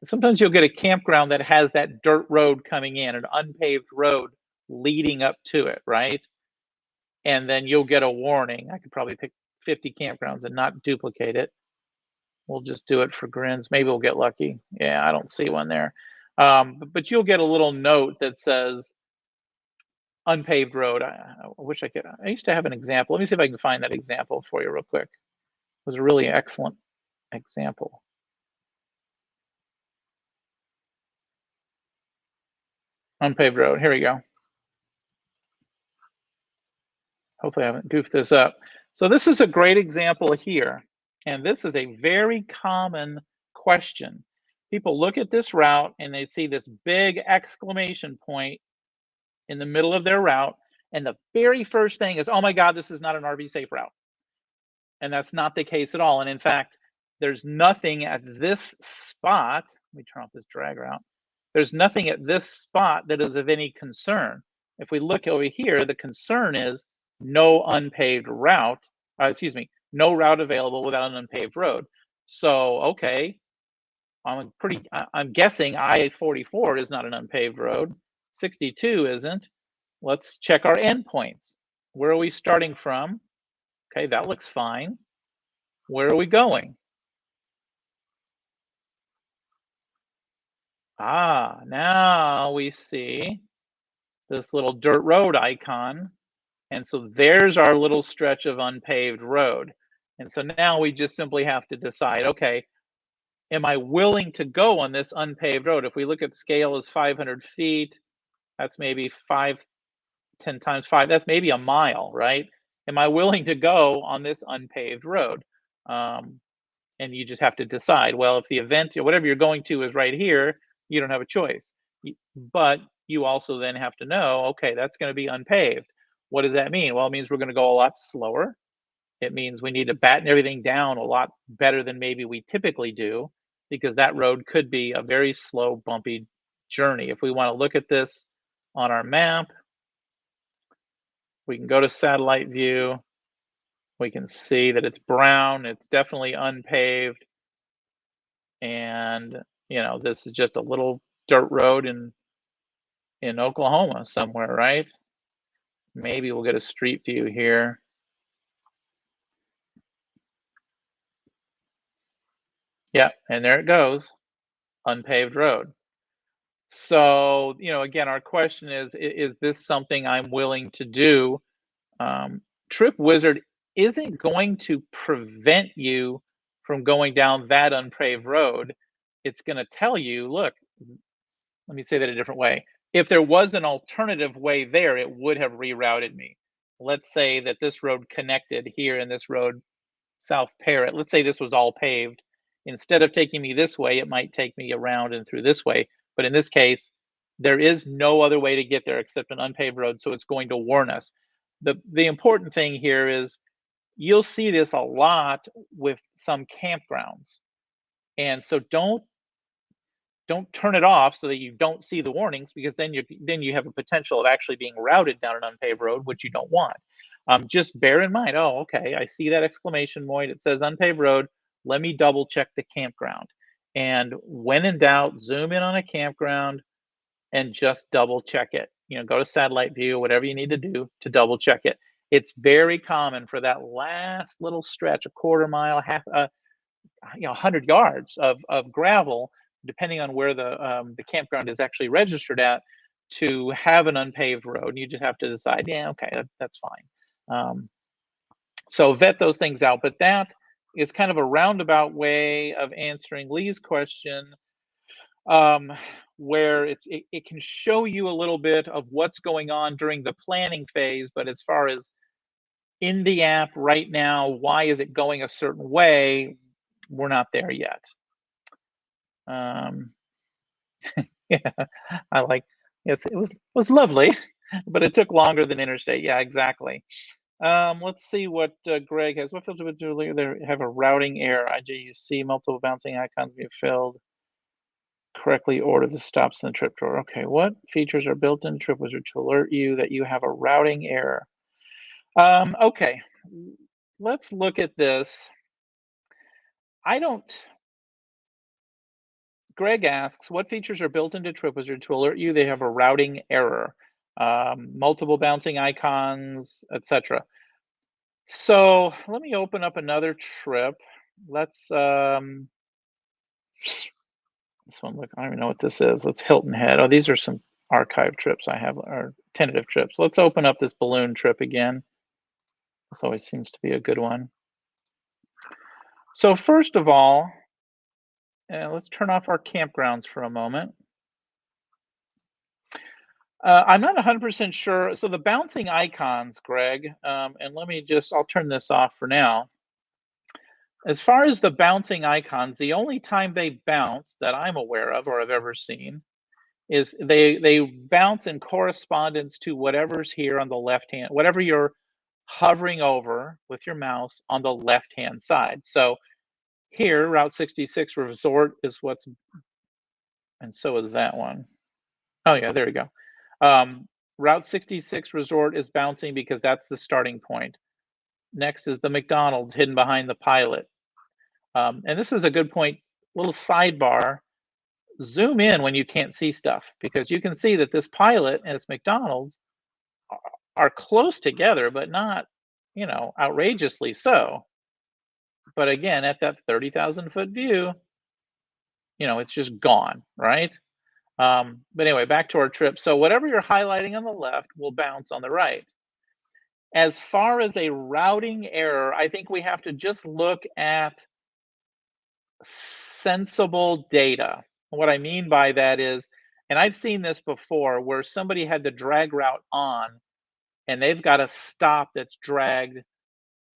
Sometimes you'll get a campground that has that dirt road coming in, an unpaved road leading up to it, right? And then you'll get a warning. I could probably pick 50 campgrounds and not duplicate it. We'll just do it for grins. Maybe we'll get lucky. Yeah, I don't see one there. But you'll get a little note that says unpaved road. I wish I could. I used to have an example. Let me see if I can find that example for you real quick. It was a really excellent example. Unpaved road. Here we go. Hopefully I haven't goofed this up. So this is a great example here. And this is a very common question. People look at this route and they see this big exclamation point in the middle of their route. And the very first thing is, oh my God, this is not an RV safe route. And that's not the case at all. And in fact, there's nothing at this spot. Let me turn off this drag route. There's nothing at this spot that is of any concern. If we look over here, the concern is no unpaved route, no route available without an unpaved road. So, okay, I'm guessing I-44 is not an unpaved road. 62 isn't. Let's check our endpoints. Where are we starting from? Okay, that looks fine. Where are we going? Now we see this little dirt road icon. And so there's our little stretch of unpaved road. And so now we just simply have to decide, okay, am I willing to go on this unpaved road? If we look at scale as 500 feet, that's maybe 10 times 5, that's maybe a mile, right? Am I willing to go on this unpaved road? And you just have to decide, well, if the event or whatever you're going to is right here, you don't have a choice. But you also then have to know, okay, that's going to be unpaved. What does that mean? Well, it means we're going to go a lot slower. It means we need to batten everything down a lot better than maybe we typically do, because that road could be a very slow, bumpy journey. If we want to look at this on our map, we can go to satellite view. We can see that it's brown. It's definitely unpaved. And, this is just a little dirt road in Oklahoma somewhere, right? Maybe we'll get a street view here. Yeah, and there it goes, unpaved road. So, again, our question is this something I'm willing to do? Trip Wizard isn't going to prevent you from going down that unpaved road. It's going to tell you, look, let me say that a different way. If there was an alternative way there, it would have rerouted me. Let's say that this road connected here and this road South Parrot. Let's say this was all paved. Instead of taking me this way, it might take me around and through this way. But in this case, there is no other way to get there except an unpaved road, so it's going to warn us. The important thing here is you'll see this a lot with some campgrounds. And so don't turn it off so that you don't see the warnings, because then you have a potential of actually being routed down an unpaved road, which you don't want. Just bear in mind, oh, okay, I see that exclamation point. It says unpaved road. Let me double check the campground. And when in doubt, zoom in on a campground and just double check it. Go to satellite view, whatever you need to do to double check it. It's very common for that last little stretch, a quarter mile, 100 yards of gravel, depending on where the campground is actually registered at, to have an unpaved road. You just have to decide, yeah, okay, that's fine. So vet those things out. But that is kind of a roundabout way of answering Lee's question, um, where it can show you a little bit of what's going on during the planning phase. But as far as in the app right now, why is it going a certain way? We're not there yet. Um, yeah, I like. Yes, it was lovely, but it took longer than Interstate. Yeah, exactly. Let's see what Greg has. What fields would do later? They have a routing error. IJUC multiple bouncing icons be filled correctly. Order the stops in the trip drawer. Okay, what features are built in Trip Wizard to alert you that you have a routing error? Okay, let's look at this. I don't. Greg asks, what features are built into TripWizard to alert you they have a routing error? Multiple bouncing icons, etc. So let me open up another trip. Let's this one. Look, I don't even know what this is. Let's Hilton Head. Oh, these are some archive trips I have, or tentative trips. Let's open up this balloon trip again. This always seems to be a good one. So first of all, let's turn off our campgrounds for a moment. I'm not 100% sure. So the bouncing icons, Greg, and I'll turn this off for now. As far as the bouncing icons, the only time they bounce that I'm aware of or have ever seen is they bounce in correspondence to whatever's here on the left hand, whatever you're hovering over with your mouse on the left hand side. So here, Route 66 Resort is and so is that one. Oh yeah, there we go. Route 66 Resort is bouncing because that's the starting point. Next is the McDonald's hidden behind the pilot. And this is a good point, little sidebar. Zoom in when you can't see stuff, because you can see that this pilot and its McDonald's are close together, but not, outrageously so. But again, at that 30,000 foot view, it's just gone, right? But anyway, back to our trip. So whatever you're highlighting on the left will bounce on the right. As far as a routing error, I think we have to just look at sensible data. What I mean by that is, and I've seen this before, where somebody had the drag route on and they've got a stop that's dragged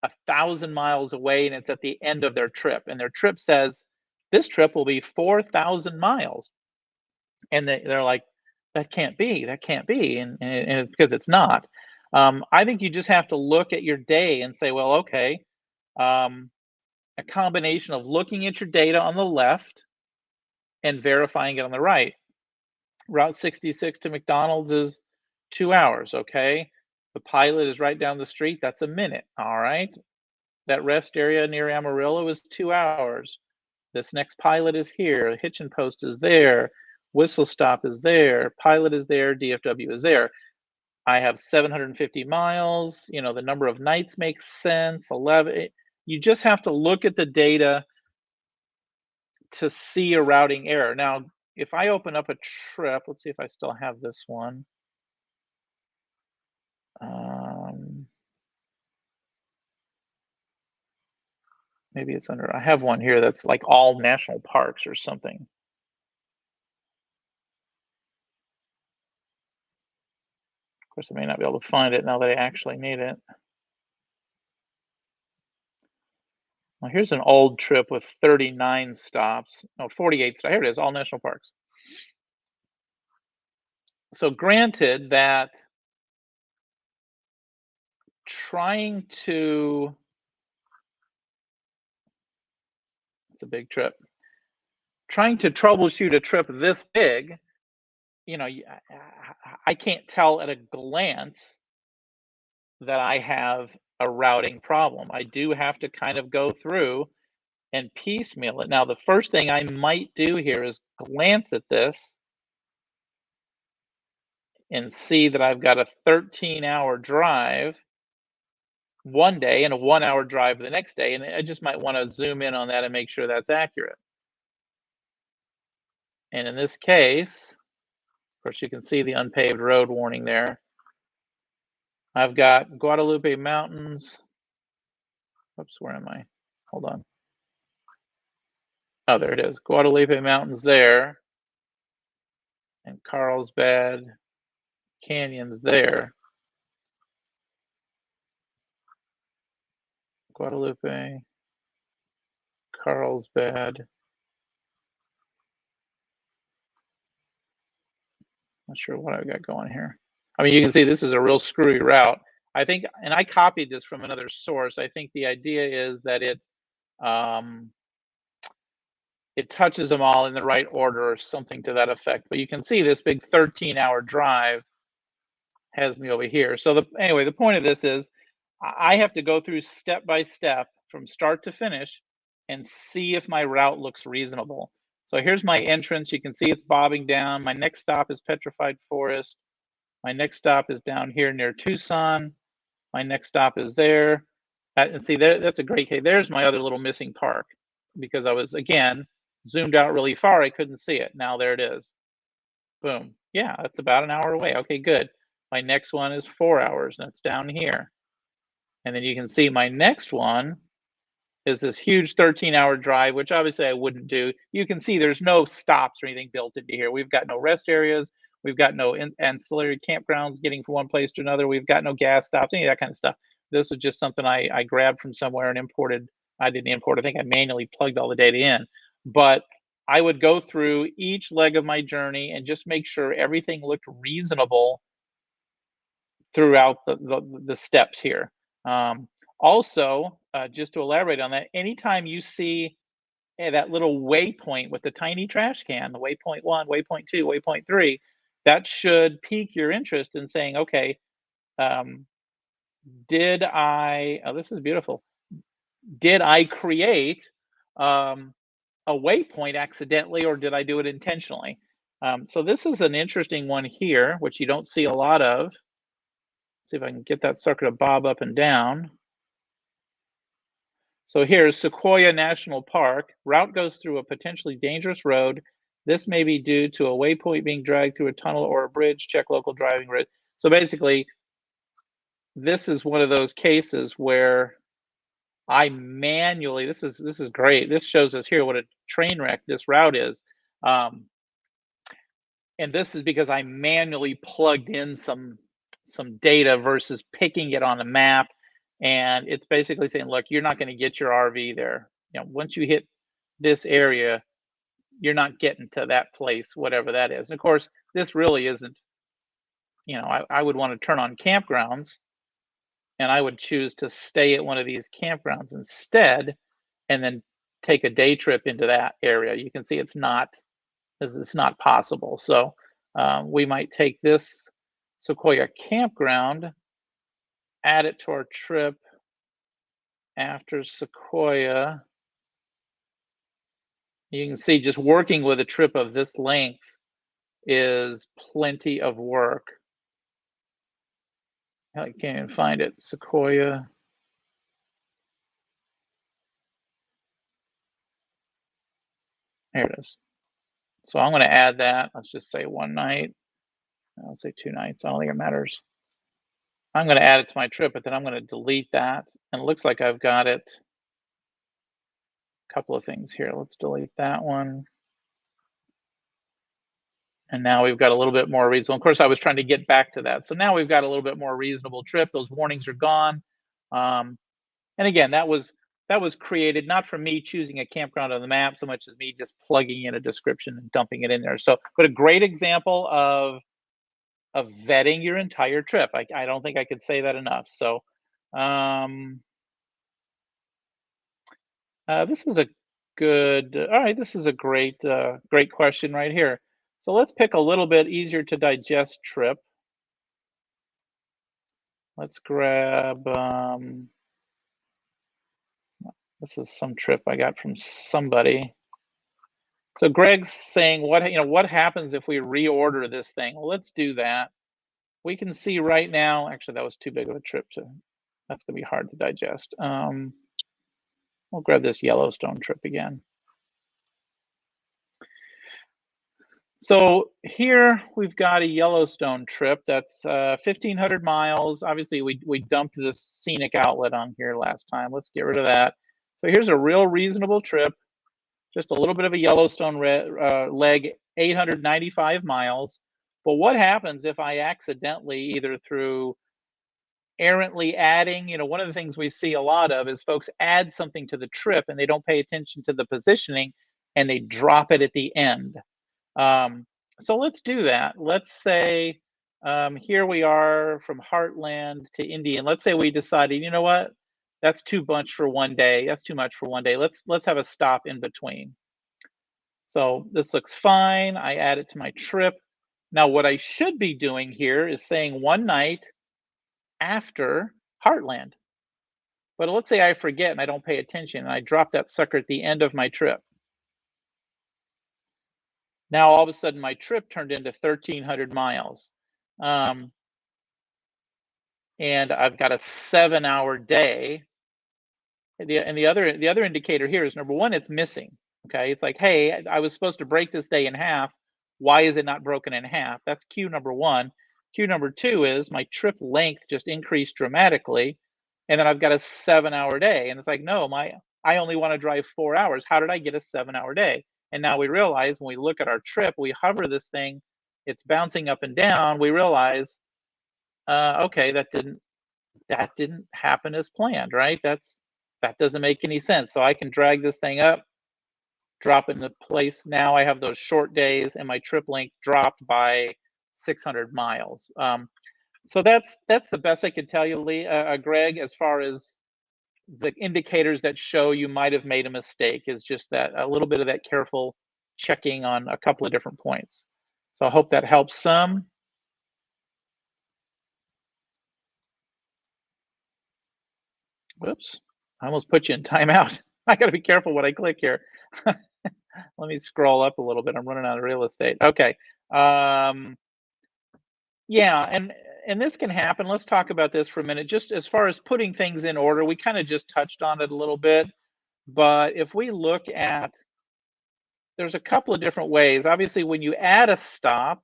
1,000 miles away and it's at the end of their trip. And their trip says, this trip will be 4,000 miles. And they're like, that can't be. And it's because it's not. I think you just have to look at your day and say, well, okay, a combination of looking at your data on the left and verifying it on the right. Route 66 to McDonald's is 2 hours, okay? The pilot is right down the street, that's a minute, all right? That rest area near Amarillo is 2 hours. This next pilot is here, hitching post is there, whistle stop is there, pilot is there, DFW is there. I have 750 miles, the number of nights makes sense, 11. You just have to look at the data to see a routing error. Now, if I open up a trip, let's see if I still have this one. Um, Maybe it's under, I have one here that's like all national parks or something. Of course, I may not be able to find it now that I actually need it. Well, here's an old trip with 39 stops. No, 48 stops. Here it is, all national parks. So granted that trying to, it's a big trip. Trying to troubleshoot a trip this big, you know, I can't tell at a glance that I have a routing problem. I do have to kind of go through and piecemeal it. Now, the first thing I might do here is glance at this and see that I've got a 13-hour drive one day and a 1-hour drive the next day. And I just might want to zoom in on that and make sure that's accurate. And in this case, of course, you can see the unpaved road warning there. I've got Guadalupe Mountains. Oops, where am I? Hold on. Oh, there it is. Guadalupe Mountains there. And Carlsbad Canyons there. Guadalupe, Carlsbad. Not sure what I've got going here. I mean, you can see this is a real screwy route. I think, and I copied this from another source. I think the idea is that it touches them all in the right order or something to that effect. But you can see this big 13-hour drive has me over here. So anyway, the point of this is I have to go through step by step from start to finish and see if my route looks reasonable. So here's my entrance. You can see it's bobbing down. My next stop is Petrified Forest. My next stop is down here near Tucson. My next stop is there. And see, that's a great case. There's my other little missing park because I was, again, zoomed out really far. I couldn't see it. Now there it is. Boom. Yeah, that's about an hour away. Okay, good. My next one is 4 hours, and it's down here. And then you can see my next one is this huge 13-hour drive, which obviously I wouldn't do. You can see there's no stops or anything built into here. We've got no rest areas. We've got no ancillary campgrounds getting from one place to another. We've got no gas stops, any of that kind of stuff. This is just something I grabbed from somewhere and imported. I didn't import. I think I manually plugged all the data in. But I would go through each leg of my journey and just make sure everything looked reasonable throughout the steps here. Also, just to elaborate on that, anytime you see that little waypoint with the tiny trash can, the waypoint 1, waypoint 2, waypoint 3, that should pique your interest in saying, okay, did I, oh, this is beautiful. Did I create a waypoint accidentally or did I do it intentionally? So this is an interesting one here, which you don't see a lot of. Let's see if I can get that sucker to bob up and down. So here's Sequoia National Park. Route goes through a potentially dangerous road. This may be due to a waypoint being dragged through a tunnel or a bridge. Check local driving route. So basically, this is one of those cases where I manually, this is great. This shows us here what a train wreck this route is. And this is because I manually plugged in some data versus picking it on a map. And it's basically saying, look, you're not going to get your RV there. You know, once you hit this area, you're not getting to that place, whatever that is. And of course, this really isn't, you know, I would want to turn on campgrounds and I would choose to stay at one of these campgrounds instead and then take a day trip into that area. You can see it's not possible. So we might take this Sequoia campground, add it to our trip after Sequoia. You can see just working with a trip of this length is plenty of work. I can't even find it. Sequoia. There it is. So I'm going to add that. Let's just say 1 night. I'll say 2 nights. I don't think it matters. I'm going to add it to my trip, but then I'm going to delete that. And it looks like I've got it. A couple of things here. Let's delete that one. And now we've got a little bit more reasonable. Of course, I was trying to get back to that. So now we've got a little bit more reasonable trip. Those warnings are gone. And again, that was created not from me choosing a campground on the map so much as me just plugging in a description and dumping it in there. So, but a great example of vetting your entire trip. I don't think I could say that enough. So, this is a good. All right, this is a great great question right here. So let's pick a little bit easier to digest trip. Let's grab. This is some trip I got from somebody. So Greg's saying, what happens if we reorder this thing? Well, let's do that. We can see right now, actually, that was too big of a trip that's gonna be hard to digest. We'll grab this Yellowstone trip again. So here we've got a Yellowstone trip that's 1,500 miles. Obviously, we dumped this scenic outlet on here last time. Let's get rid of that. So here's a real reasonable trip. Just a little bit of a Yellowstone leg, 895 miles. But what happens if I accidentally, either through errantly adding, one of the things we see a lot of is folks add something to the trip and they don't pay attention to the positioning and they drop it at the end. So let's do that. Let's say here we are from Heartland to Indian. Let's say we decided, you know what, that's too much for one day. That's too much for one day. Let's have a stop in between. So this looks fine. I add it to my trip. Now what I should be doing here is saying 1 night after Heartland. But let's say I forget and I don't pay attention and I drop that sucker at the end of my trip. Now all of a sudden my trip turned into 1,300 miles. And I've got a 7-hour day. The other indicator here is, number one, it's missing. Okay, it's like, hey, I was supposed to break this day in half. Why is it not broken in half? That's cue number one. Cue number two is my trip length just increased dramatically, and then I've got a 7-hour day. And it's like, no, I only want to drive 4 hours. How did I get a 7-hour day? And now we realize when we look at our trip, we hover this thing, it's bouncing up and down. We realize, okay, that didn't happen as planned, right? That doesn't make any sense. So I can drag this thing up, drop into place. Now I have those short days and my trip length dropped by 600 miles. So that's the best I could tell you, Greg, as far as the indicators that show you might have made a mistake, is just that a little bit of that careful checking on a couple of different points. So I hope that helps some. Whoops, I almost put you in timeout. I got to be careful what I click here. Let me scroll up a little bit. I'm running out of real estate. Okay. Yeah, and this can happen. Let's talk about this for a minute. Just as far as putting things in order, we kind of just touched on it a little bit. But if we look at, there's a couple of different ways. Obviously, when you add a stop,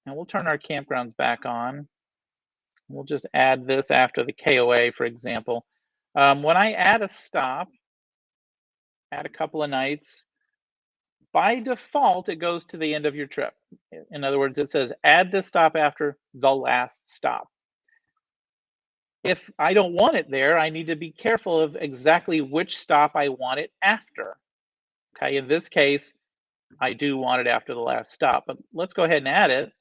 and we'll turn our campgrounds back on. We'll just add this after the KOA, for example. When I add a stop, add a couple of nights, by default, it goes to the end of your trip. In other words, it says add this stop after the last stop. If I don't want it there, I need to be careful of exactly which stop I want it after. Okay, in this case, I do want it after the last stop, but let's go ahead and add it.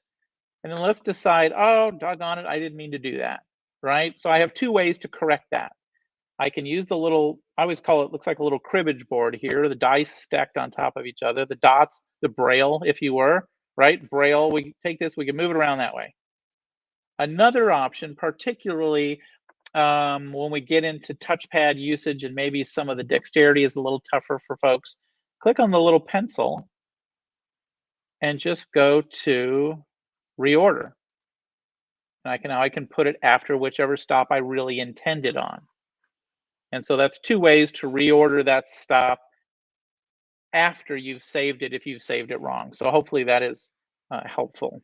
And then let's decide, oh, doggone it, I didn't mean to do that, right? So I have two ways to correct that. I can use the little, I always call it, looks like a little cribbage board here, the dice stacked on top of each other, the dots, the braille, if you were, right? Braille, we take this, we can move it around that way. Another option, particularly when we get into touchpad usage and maybe some of the dexterity is a little tougher for folks, click on the little pencil and just go to reorder. And now I can put it after whichever stop I really intended on. And so that's two ways to reorder that stop. after you've saved it if you've saved it wrong. So hopefully that is helpful.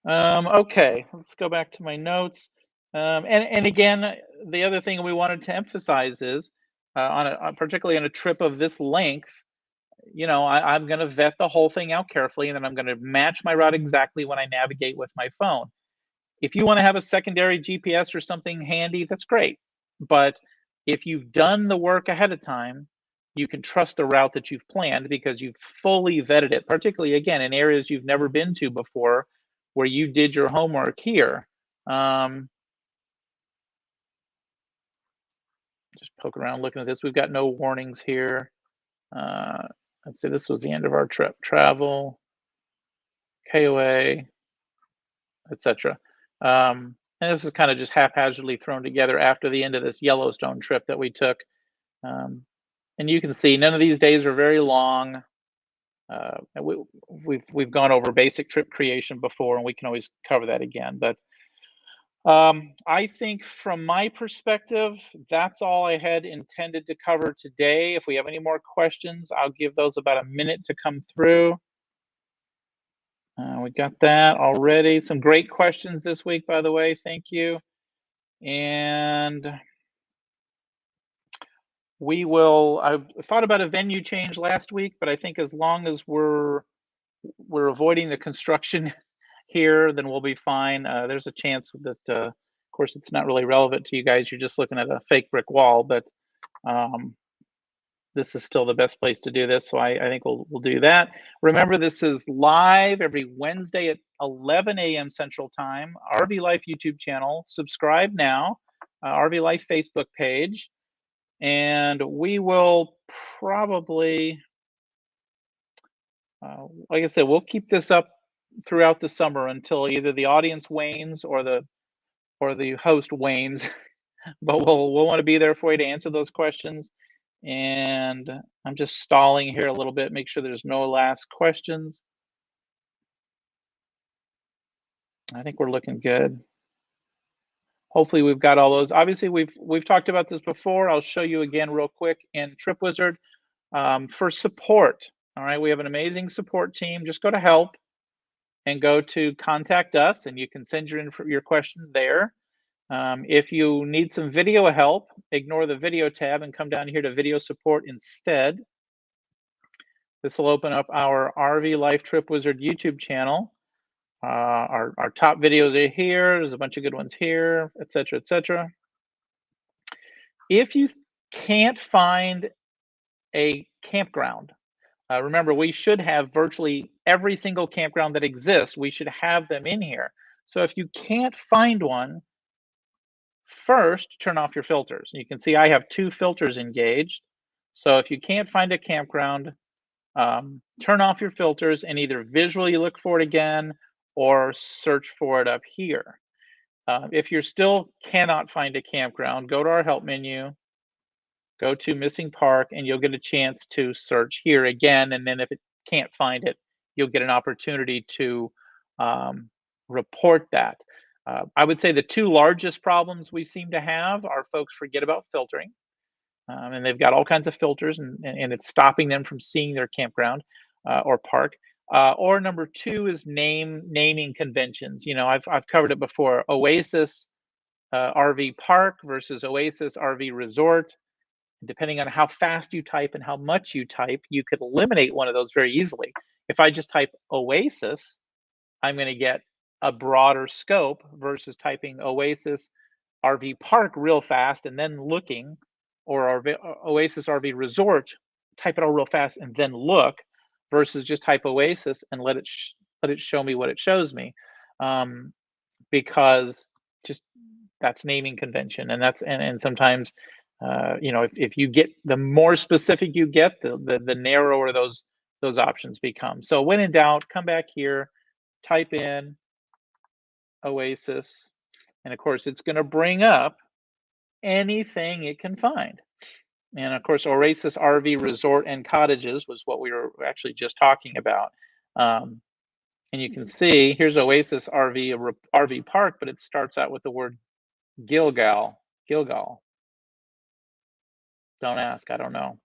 Okay, let's go back to my notes. And again, the other thing we wanted to emphasize is particularly on a trip of this length, I'm going to vet the whole thing out carefully, and then I'm going to match my route exactly when I navigate with my phone. If you want to have a secondary GPS or something handy, that's great. But if you've done the work ahead of time, you can trust the route that you've planned because you've fully vetted it, particularly again in areas you've never been to before where you did your homework here. Just poke around looking at this. We've got no warnings here. Let's say this was the end of our trip. Travel, KOA, etc. And this is kind of just haphazardly thrown together after the end of this Yellowstone trip that we took. And you can see none of these days are very long. And we've gone over basic trip creation before, and we can always cover that again. But I think from my perspective, that's all I had intended to cover today. If we have any more questions, I'll give those about a minute to come through. We got that already. Some great questions this week, by the way. Thank you. And I thought about a venue change last week, but I think as long as we're avoiding the construction here, then we'll be fine. There's a chance that, of course, it's not really relevant to you guys. You're just looking at a fake brick wall, but this is still the best place to do this. So I think we'll do that. Remember, this is live every Wednesday at 11 a.m. Central Time, RV Life YouTube channel. Subscribe now, RV Life Facebook page. And we will probably, like I said, we'll keep this up throughout the summer until either the audience wanes or the host wanes. But we'll want to be there for you to answer those questions. And I'm just stalling here a little bit, make sure there's no last questions. I think we're looking good. Hopefully we've got all those. Obviously we've talked about this before. I'll show you again real quick in TripWizard for support. All right, we have an amazing support team. Just go to help and go to contact us, and you can send your question there. If you need some video help, ignore the video tab and come down here to video support instead. This will open up our RV Life TripWizard YouTube channel. Our top videos are here. There's a bunch of good ones here, etc., etc. If you can't find a campground, remember, we should have virtually every single campground that exists. We should have them in here. So if you can't find one, first turn off your filters. You can see I have 2 filters engaged. So if you can't find a campground, turn off your filters and either visually look for it again or search for it up here. If you still cannot find a campground, go to our help menu, go to missing park, and you'll get a chance to search here again. And then if it can't find it, you'll get an opportunity to report that. I would say the 2 largest problems we seem to have are folks forget about filtering. And they've got all kinds of filters, and it's stopping them from seeing their campground or park. Or number 2 is naming conventions. I've covered it before. Oasis RV Park versus Oasis RV Resort. Depending on how fast you type and how much you type, you could eliminate one of those very easily. If I just type Oasis, I'm going to get a broader scope versus typing Oasis RV Park real fast and then looking, or Oasis RV Resort, type it all real fast and then look, versus just type Oasis and let it show me what it shows me, because just that's naming convention, and sometimes if you get, the more specific you get, the narrower those options become. So when in doubt, come back here, type in Oasis, and of course it's going to bring up anything it can find. And of course, Oasis RV Resort and Cottages was what we were actually just talking about. And you can see here's Oasis RV Park, but it starts out with the word Gilgal. Don't ask, I don't know.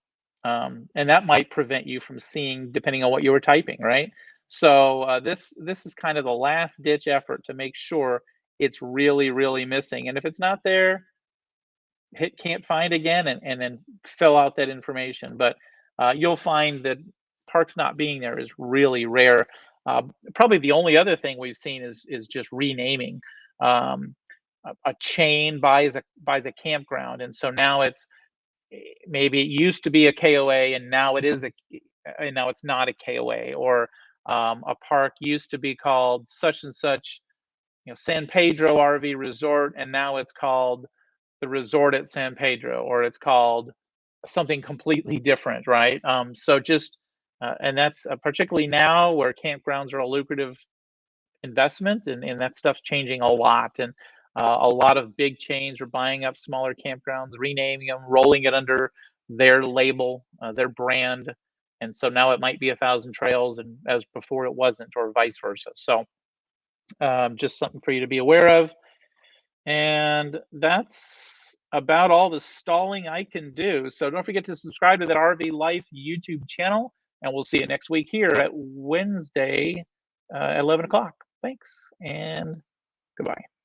And that might prevent you from seeing depending on what you were typing, right? So this is kind of the last ditch effort to make sure it's really, really missing. And if it's not there, hit can't find again, and then fill out that information. But you'll find that parks not being there is really rare. Probably the only other thing we've seen is just renaming. Um, a chain buys a campground, and so now it's maybe it used to be a KOA, and now it is a and now it's not a KOA. Or a park used to be called such and such, San Pedro RV Resort, and now it's called the Resort at San Pedro, or it's called something completely different, right? So just and that's particularly now where campgrounds are a lucrative investment, and that stuff's changing a lot. And a lot of big chains are buying up smaller campgrounds, renaming them, rolling it under their label, their brand. And so now it might be 1,000 trails, and as before it wasn't, or vice versa. So just something for you to be aware of. And that's about all the stalling I can do. So don't forget to subscribe to that RV Life YouTube channel, and we'll see you next week here at Wednesday at 11 o'clock. Thanks, and goodbye.